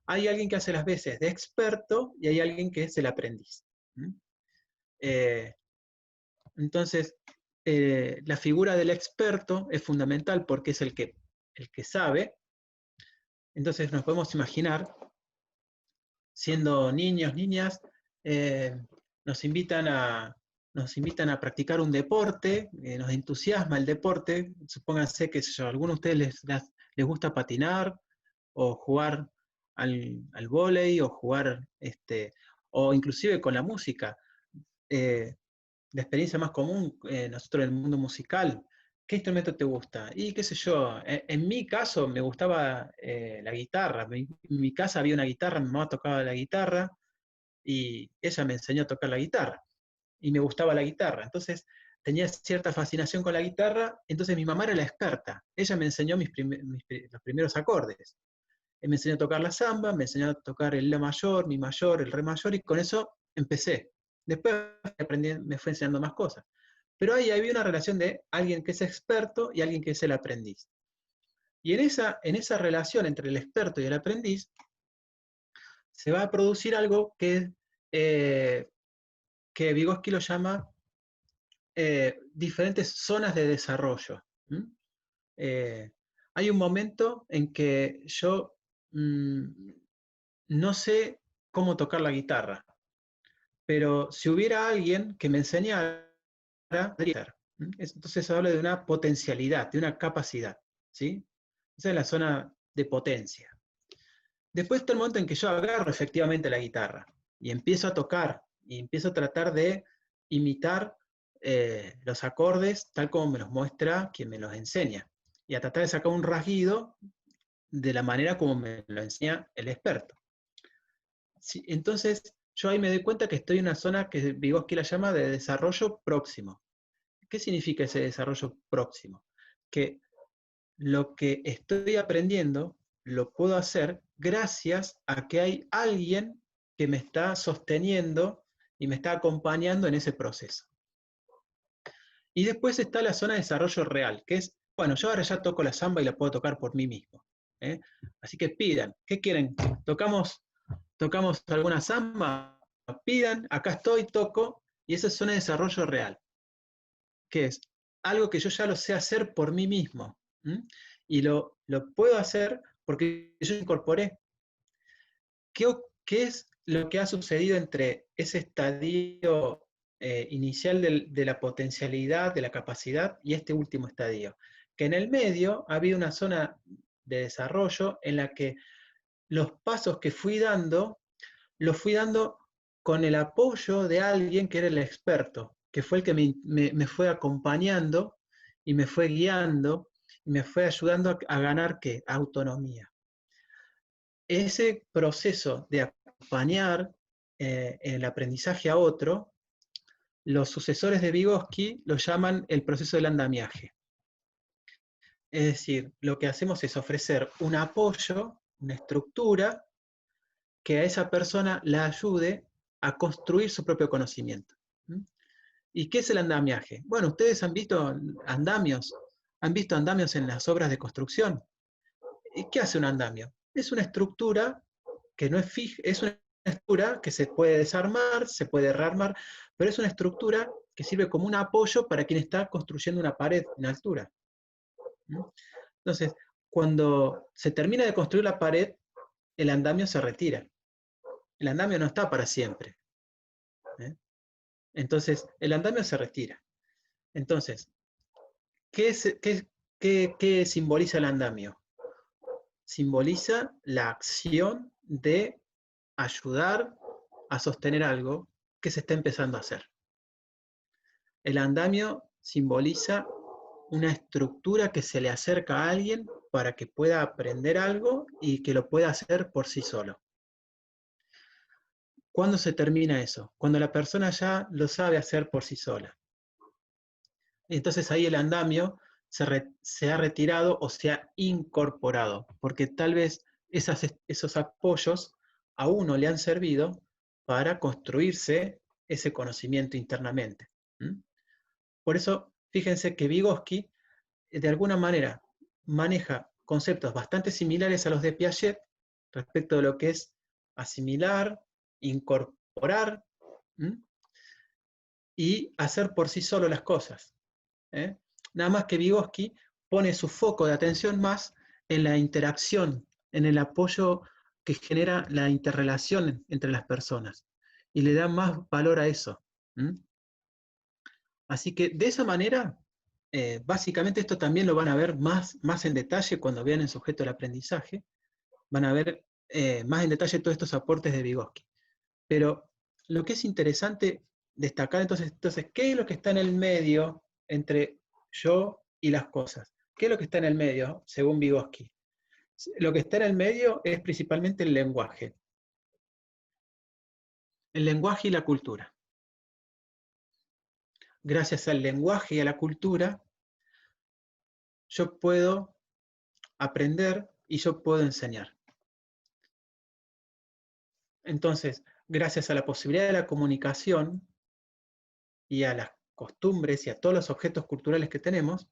hay alguien que hace las veces de experto y hay alguien que es el aprendiz. Entonces, la figura del experto es fundamental porque es el que sabe. Entonces nos podemos imaginar, siendo niños, niñas, nos invitan a practicar un deporte, nos entusiasma el deporte. Supónganse que a algunos de ustedes les gusta patinar, o jugar al vóley, o jugar, o inclusive con la música. La experiencia más común, nosotros en el mundo musical, ¿qué instrumento te gusta? Y qué sé yo, en mi caso me gustaba la guitarra. En mi casa había una guitarra, mi mamá tocaba la guitarra, y ella me enseñó a tocar la guitarra, y me gustaba la guitarra. Entonces tenía cierta fascinación con la guitarra, entonces mi mamá era la experta. Ella me enseñó los primeros acordes. Me enseñó a tocar la samba, me enseñó a tocar el la mayor, mi mayor, el re mayor, y con eso empecé. Después aprendí, me fue enseñando más cosas. Pero ahí había una relación de alguien que es experto y alguien que es el aprendiz. Y en esa relación entre el experto y el aprendiz, se va a producir algo que Vygotsky lo llama diferentes zonas de desarrollo. Hay un momento en que yo no sé cómo tocar la guitarra, pero si hubiera alguien que me enseñara, entonces se habla de una potencialidad, de una capacidad, ¿sí? Esa es la zona de potencia. Después está el momento en que yo agarro efectivamente la guitarra y empiezo a tocar, y empiezo a tratar de imitar los acordes tal como me los muestra quien me los enseña, y a tratar de sacar un rasguido de la manera como me lo enseña el experto. Sí, entonces, yo ahí me doy cuenta que estoy en una zona que Vygotsky la llama de desarrollo próximo. ¿Qué significa ese desarrollo próximo? Que lo que estoy aprendiendo lo puedo hacer gracias a que hay alguien que me está sosteniendo y me está acompañando en ese proceso. Y después está la zona de desarrollo real, que es, bueno, yo ahora ya toco la samba y la puedo tocar por mí mismo. ¿eh? Así que pidan, ¿qué quieren? ¿Tocamos alguna samba? Pidan, acá estoy, toco, y eso es zona de desarrollo real, que es algo que yo ya lo sé hacer por mí mismo, ¿m? Y lo puedo hacer porque yo incorporé. ¿Qué es lo que ha sucedido entre ese estadio inicial de la potencialidad, de la capacidad, y este último estadio? Que en el medio había una zona de desarrollo en la que los pasos que fui dando, los fui dando con el apoyo de alguien que era el experto, que fue el que me fue acompañando y me fue guiando y me fue ayudando a ganar, ¿qué? Autonomía. Ese proceso de acompañar en el aprendizaje a otro, los sucesores de Vygotsky lo llaman el proceso del andamiaje. Es decir, lo que hacemos es ofrecer un apoyo, una estructura, que a esa persona la ayude a construir su propio conocimiento. ¿Y qué es el andamiaje? Bueno, ustedes han visto andamios en las obras de construcción. ¿Y qué hace un andamio? Es una estructura que no es fija, es una estructura que se puede desarmar, se puede rearmar, pero es una estructura que sirve como un apoyo para quien está construyendo una pared en altura. Entonces, cuando se termina de construir la pared, el andamio se retira. El andamio no está para siempre. Entonces, el andamio se retira. Entonces, ¿qué simboliza el andamio? Simboliza la acción de ayudar a sostener algo que se está empezando a hacer. El andamio simboliza una estructura que se le acerca a alguien para que pueda aprender algo y que lo pueda hacer por sí solo. ¿Cuándo se termina eso? Cuando la persona ya lo sabe hacer por sí sola. Entonces ahí el andamio se ha retirado o se ha incorporado, porque tal vez esos apoyos a uno le han servido para construirse ese conocimiento internamente. Por eso, fíjense que Vygotsky, de alguna manera, maneja conceptos bastante similares a los de Piaget respecto de lo que es asimilar, incorporar y hacer por sí solo las cosas. Nada más que Vygotsky pone su foco de atención más en la interacción, en el apoyo que genera la interrelación entre las personas, y le da más valor a eso. Así que de esa manera, básicamente esto también lo van a ver más en detalle cuando vean el sujeto del aprendizaje, van a ver más en detalle todos estos aportes de Vygotsky. Pero lo que es interesante destacar entonces, ¿qué es lo que está en el medio entre yo y las cosas? ¿Qué es lo que está en el medio, según Vygotsky? Lo que está en el medio es principalmente el lenguaje. El lenguaje y la cultura. Gracias al lenguaje y a la cultura, yo puedo aprender y yo puedo enseñar. Entonces, gracias a la posibilidad de la comunicación y a las costumbres y a todos los objetos culturales que tenemos,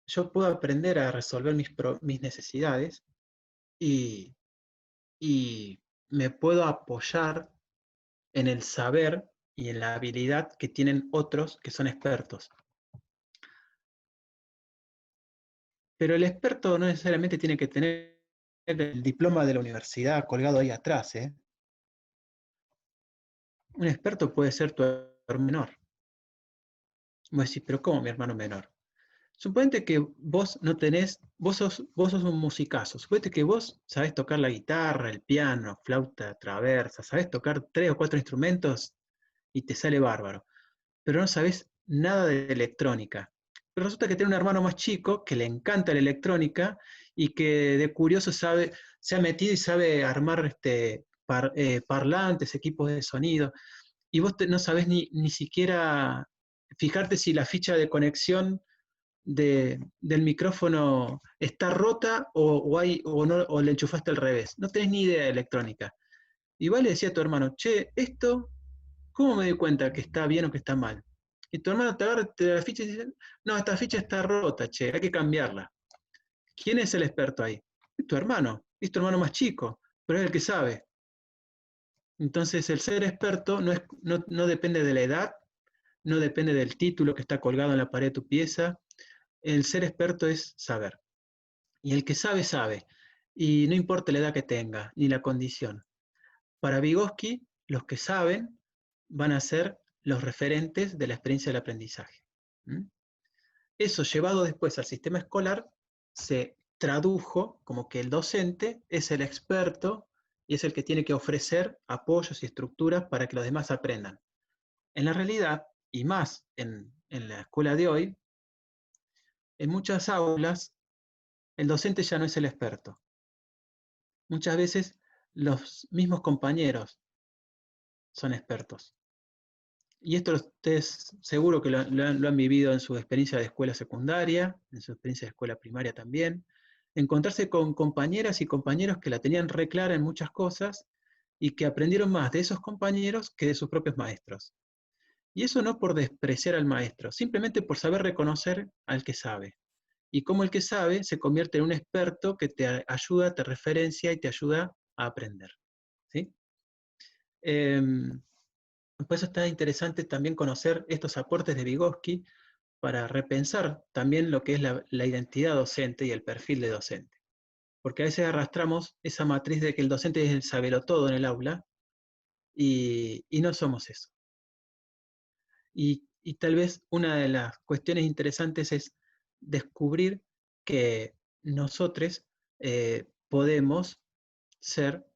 yo puedo aprender a resolver mis necesidades y me puedo apoyar en el saber y en la habilidad que tienen otros que son expertos. Pero el experto no necesariamente tiene que tener el diploma de la universidad colgado ahí atrás. Un experto puede ser tu hermano menor. Vos decís, pero ¿cómo mi hermano menor? Suponete que vos no tenés, vos sos un musicazo. Suponete que vos sabés tocar la guitarra, el piano, flauta traversa, sabés tocar 3 o 4 instrumentos y te sale bárbaro. Pero no sabés nada de electrónica. Pero resulta que tiene un hermano más chico que le encanta la electrónica y que de curioso se ha metido y sabe armar parlantes, equipos de sonido. Y vos no sabés ni siquiera fijarte si la ficha de conexión del micrófono está rota o le enchufaste al revés. No tenés ni idea de electrónica. Y vos le decía a tu hermano, che, esto, ¿cómo me doy cuenta que está bien o que está mal? Y tu hermano te agarra la ficha y dice, no, esta ficha está rota, che, hay que cambiarla. ¿Quién es el experto ahí? Es tu hermano más chico, pero es el que sabe. Entonces el ser experto no depende de la edad, no depende del título que está colgado en la pared de tu pieza. El ser experto es saber. Y el que sabe, sabe. Y no importa la edad que tenga, ni la condición. Para Vygotsky, los que saben van a ser los referentes de la experiencia del aprendizaje. ¿Mm? Eso llevado después al sistema escolar se tradujo como que el docente es el experto y es el que tiene que ofrecer apoyos y estructuras para que los demás aprendan. En la realidad, y más en la escuela de hoy, en muchas aulas el docente ya no es el experto. Muchas veces los mismos compañeros son expertos. Y esto ustedes seguro que lo han vivido en su experiencia de escuela secundaria, en su experiencia de escuela primaria también. Encontrarse con compañeras y compañeros que la tenían re clara en muchas cosas y que aprendieron más de esos compañeros que de sus propios maestros. Y eso no por despreciar al maestro, simplemente por saber reconocer al que sabe. Y cómo el que sabe se convierte en un experto que te ayuda, te referencia y te ayuda a aprender. ¿Sí? Por eso está interesante también conocer estos aportes de Vygotsky para repensar también lo que es la identidad docente y el perfil de docente. Porque a veces arrastramos esa matriz de que el docente es el sabelotodo en el aula y no somos eso. Y tal vez una de las cuestiones interesantes es descubrir que nosotros podemos ser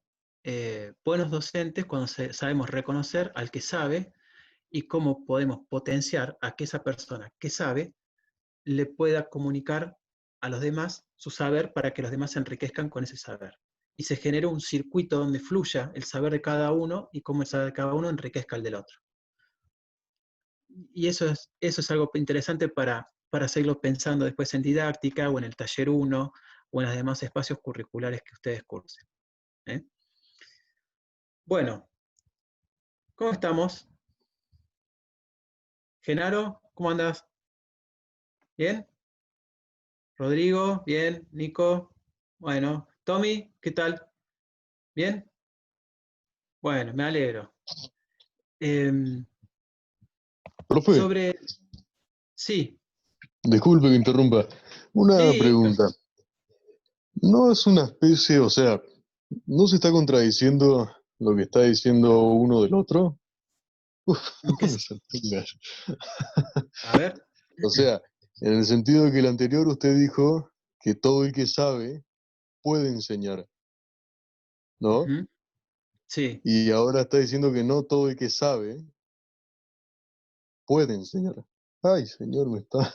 buenos docentes cuando sabemos reconocer al que sabe y cómo podemos potenciar a que esa persona que sabe le pueda comunicar a los demás su saber para que los demás se enriquezcan con ese saber. Y se genera un circuito donde fluya el saber de cada uno y cómo el saber de cada uno enriquezca el del otro. Y eso es algo interesante para seguirlo pensando después en didáctica o en el taller 1 o en los demás espacios curriculares que ustedes cursen. ¿Eh? Bueno, ¿cómo estamos? Genaro, ¿cómo andas? ¿Bien? Rodrigo, bien. Nico, bueno. Tommy, ¿qué tal? ¿Bien? Bueno, me alegro. Em, Profe, sobre, sí, disculpe que interrumpa. Una sí, pregunta. ¿No es una especie, o sea, no se está contradiciendo lo que está diciendo uno del otro? Uf, ¿en qué me saltó el gallo. a ver. O sea, en el sentido de que el anterior usted dijo que todo el que sabe puede enseñar, ¿no? Ujú, sí, Y ahora está diciendo que no todo el que sabe puede enseñar. Ay, señor, me está...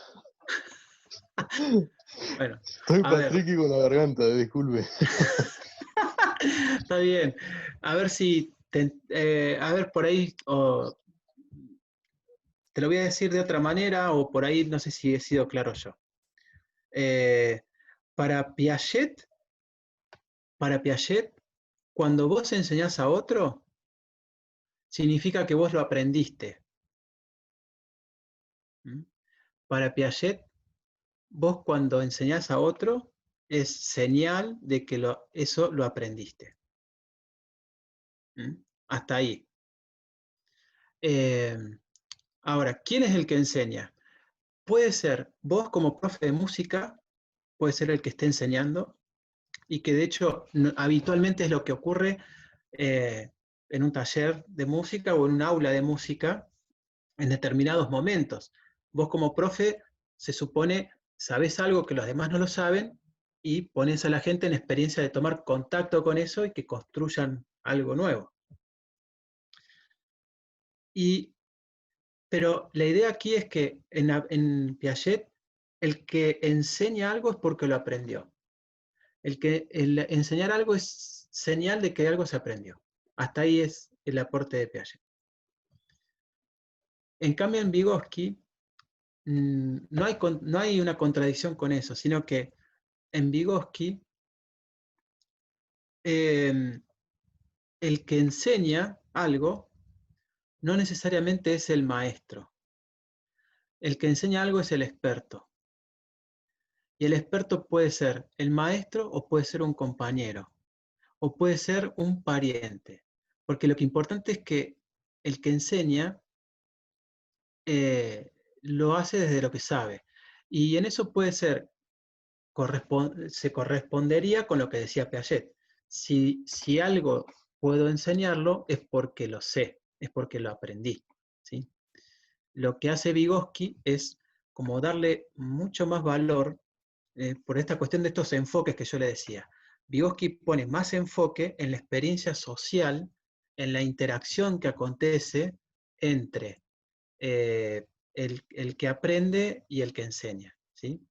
bueno, Estoy a ver. patriqui con la garganta, disculpe. Está bien. A ver si, a ver por ahí, te lo voy a decir de otra manera o por ahí no sé si he sido claro yo. Eh, para Piaget, para Piaget, cuando vos enseñás a otro, significa que vos lo aprendiste. ¿Mm? Para Piaget, vos cuando enseñás a otro, es señal de que eso lo aprendiste. ¿Mm? Hasta ahí. Eh, Ahora, ¿quién es el que enseña? Puede ser vos como profe de música, puede ser el que esté enseñando, y que de hecho habitualmente es lo que ocurre en un taller de música o en un aula de música en determinados momentos. Vos como profe, se supone, sabés algo que los demás no lo saben y pones a la gente en experiencia de tomar contacto con eso y que construyan algo nuevo. Y, pero la idea aquí es que en Piaget, el que enseña algo es porque lo aprendió. El enseñar algo es señal de que algo se aprendió. Hasta ahí es el aporte de Piaget. En cambio, en Vygotsky no hay una contradicción con eso, sino que en Vygotsky el que enseña algo no necesariamente es el maestro. El que enseña algo es el experto. Y el experto puede ser el maestro o puede ser un compañero o puede ser un pariente. Porque lo que importante es que el que enseña eh, lo hace desde lo que sabe. Y en eso puede ser, se correspondería con lo que decía Piaget. Si algo puedo enseñarlo es porque lo sé, es porque lo aprendí. ¿Sí? Lo que hace Vygotsky es como darle mucho más valor por esta cuestión de estos enfoques que yo le decía. Vygotsky pone más enfoque en la experiencia social, en la interacción que acontece entre el que aprende y el que enseña. ¿Sí?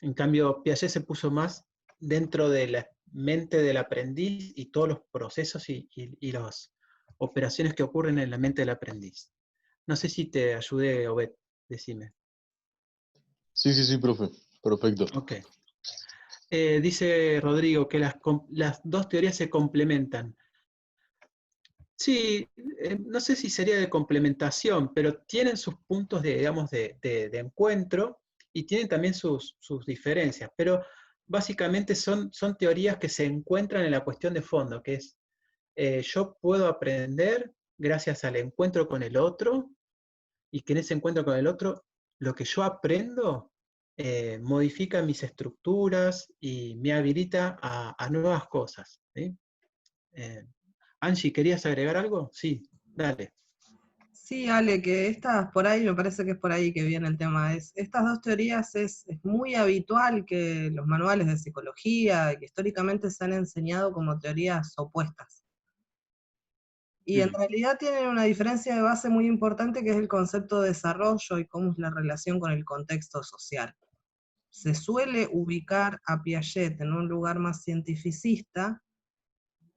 En cambio, Piaget se puso más dentro de la mente del aprendiz y todos los procesos y las operaciones que ocurren en la mente del aprendiz. No sé si te ayudé, Obed, decime. Sí, sí, sí, profe. Perfecto. Ok. Dice Rodrigo que las dos teorías se complementan. Sí, no sé si sería de complementación, pero tienen sus puntos de, digamos, de encuentro y tienen también sus diferencias, pero básicamente son teorías que se encuentran en la cuestión de fondo, que es yo puedo aprender gracias al encuentro con el otro y que en ese encuentro con el otro, lo que yo aprendo modifica mis estructuras y me habilita a nuevas cosas. ¿Sí? Eh, Angie, ¿querías agregar algo? Sí, dale. Sí, Ale, que estas por ahí, me parece que es por ahí que viene el tema. Estas dos teorías es muy habitual que los manuales de psicología, que históricamente se han enseñado como teorías opuestas. Y en realidad tienen una diferencia de base muy importante que es el concepto de desarrollo y cómo es la relación con el contexto social. Se suele ubicar a Piaget en un lugar más cientificista,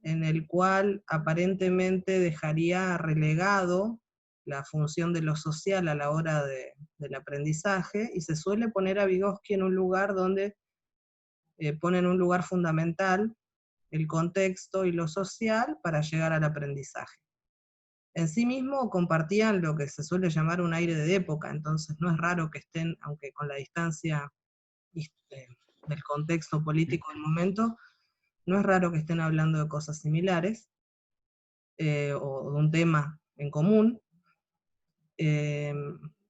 en el cual aparentemente dejaría relegado la función de lo social a la hora del aprendizaje, y se suele poner a Vygotsky en un lugar donde pone en un lugar fundamental el contexto y lo social para llegar al aprendizaje. En sí mismo compartían lo que se suele llamar un aire de época, entonces no es raro que estén, aunque con la distancia del contexto político del momento, no es raro que estén hablando de cosas similares, o de un tema en común, eh,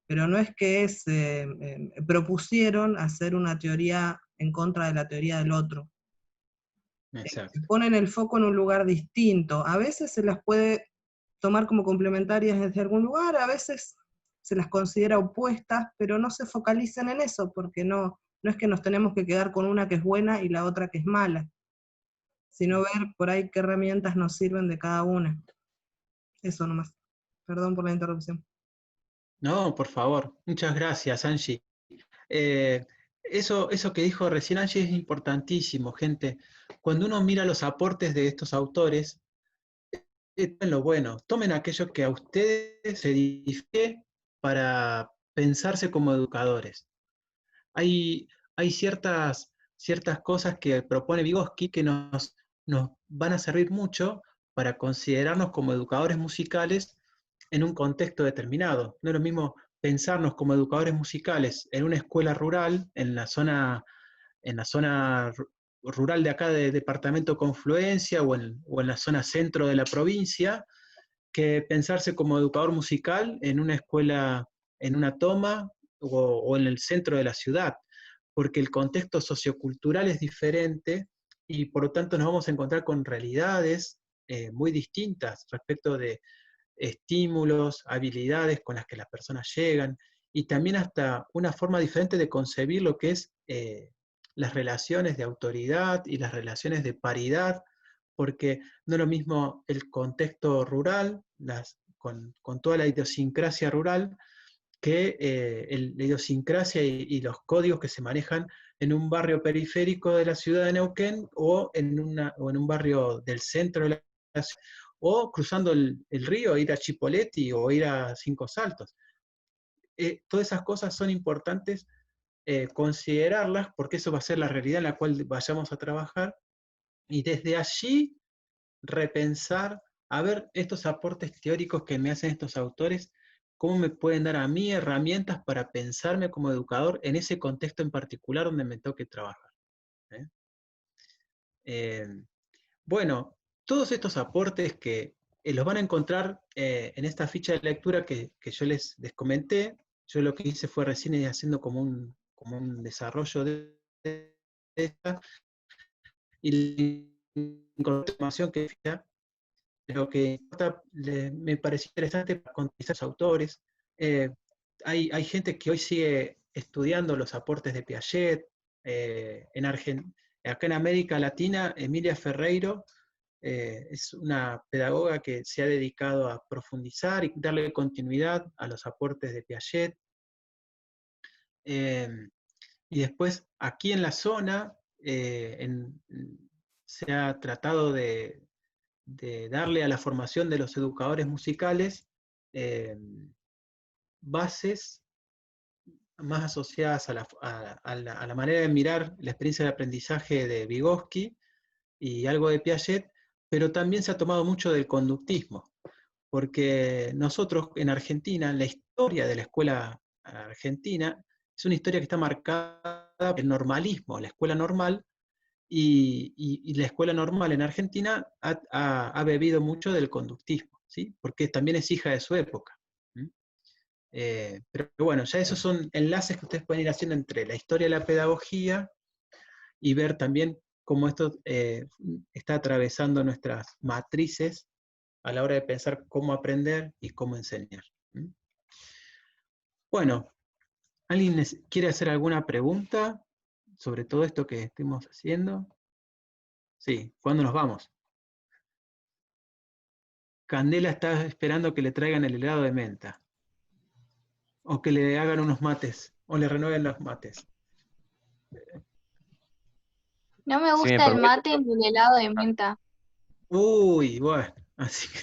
pero no es que se propusieron hacer una teoría en contra de la teoría del otro. Exacto. Ponen el foco en un lugar distinto. A veces se las puede tomar como complementarias desde algún lugar, a veces se las considera opuestas, pero no se focalizan en eso, porque no es que nos tenemos que quedar con una que es buena y la otra que es mala, sino ver por ahí qué herramientas nos sirven de cada una. Eso nomás. Perdón por la interrupción. No, por favor. Muchas gracias, Angie. Eh, eso que dijo recién Angie es importantísimo, gente. Cuando uno mira los aportes de estos autores, tomen lo bueno, tomen aquello que a ustedes se edifique para pensarse como educadores. Hay ciertas cosas que propone Vygotsky que nos van a servir mucho para considerarnos como educadores musicales en un contexto determinado. No es lo mismo pensarnos como educadores musicales en una escuela rural, en la zona rural de acá de Departamento Confluencia o en la zona centro de la provincia, que pensarse como educador musical en una escuela, en una toma o en el centro de la ciudad, porque el contexto sociocultural es diferente y por lo tanto nos vamos a encontrar con realidades muy distintas respecto de estímulos, habilidades con las que las personas llegan y también hasta una forma diferente de concebir lo que es las relaciones de autoridad y las relaciones de paridad, porque no es lo mismo el contexto rural, con toda la idiosincrasia rural, que la idiosincrasia y los códigos que se manejan en un barrio periférico de la ciudad de Neuquén o en un barrio del centro de la ciudad, o cruzando el río, ir a Chipoleti o ir a Cinco Saltos. Todas esas cosas son importantes considerarlas porque eso va a ser la realidad en la cual vayamos a trabajar y desde allí repensar, a ver, estos aportes teóricos que me hacen estos autores, cómo me pueden dar a mí herramientas para pensarme como educador en ese contexto en particular donde me toque trabajar. ¿Eh? Bueno, todos estos aportes que los van a encontrar en esta ficha de lectura que yo les comenté. Yo lo que hice fue recién ir haciendo como un desarrollo de esta, y la información que pero que me pareció interesante para contestar a los autores. Hay gente que hoy sigue estudiando los aportes de Piaget. Acá en América Latina, Emilia Ferreiro es una pedagoga que se ha dedicado a profundizar y darle continuidad a los aportes de Piaget. Y después, aquí en la zona, se ha tratado de darle a la formación de los educadores musicales bases más asociadas a la manera de mirar la experiencia de aprendizaje de Vygotsky y algo de Piaget, pero también se ha tomado mucho del conductismo, porque nosotros en Argentina, la historia de la escuela argentina es una historia que está marcada por el normalismo, la escuela normal, y la escuela normal en Argentina ha bebido mucho del conductismo, ¿sí? Porque también es hija de su época. Pero bueno, ya esos son enlaces que ustedes pueden ir haciendo entre la historia de la pedagogía y ver también cómo esto está atravesando nuestras matrices a la hora de pensar cómo aprender y cómo enseñar. Bueno, ¿alguien quiere hacer alguna pregunta sobre todo esto que estemos haciendo? Sí, ¿cuándo nos vamos? Candela está esperando que le traigan el helado de menta. O que le hagan unos mates. O le renueven los mates. No me Si me gusta el permite, mate ni el helado de menta. Uy, bueno. Así que...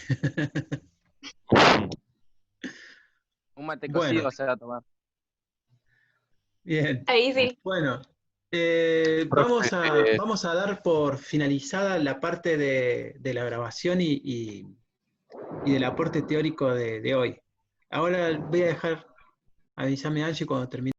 un mate Bueno, cocido se va a tomar. bien. Ahí sí. Bueno, Profe, vamos a dar por finalizada la parte de la grabación y del aporte teórico de hoy. Ahora voy a dejar, avísame Angie cuando termine.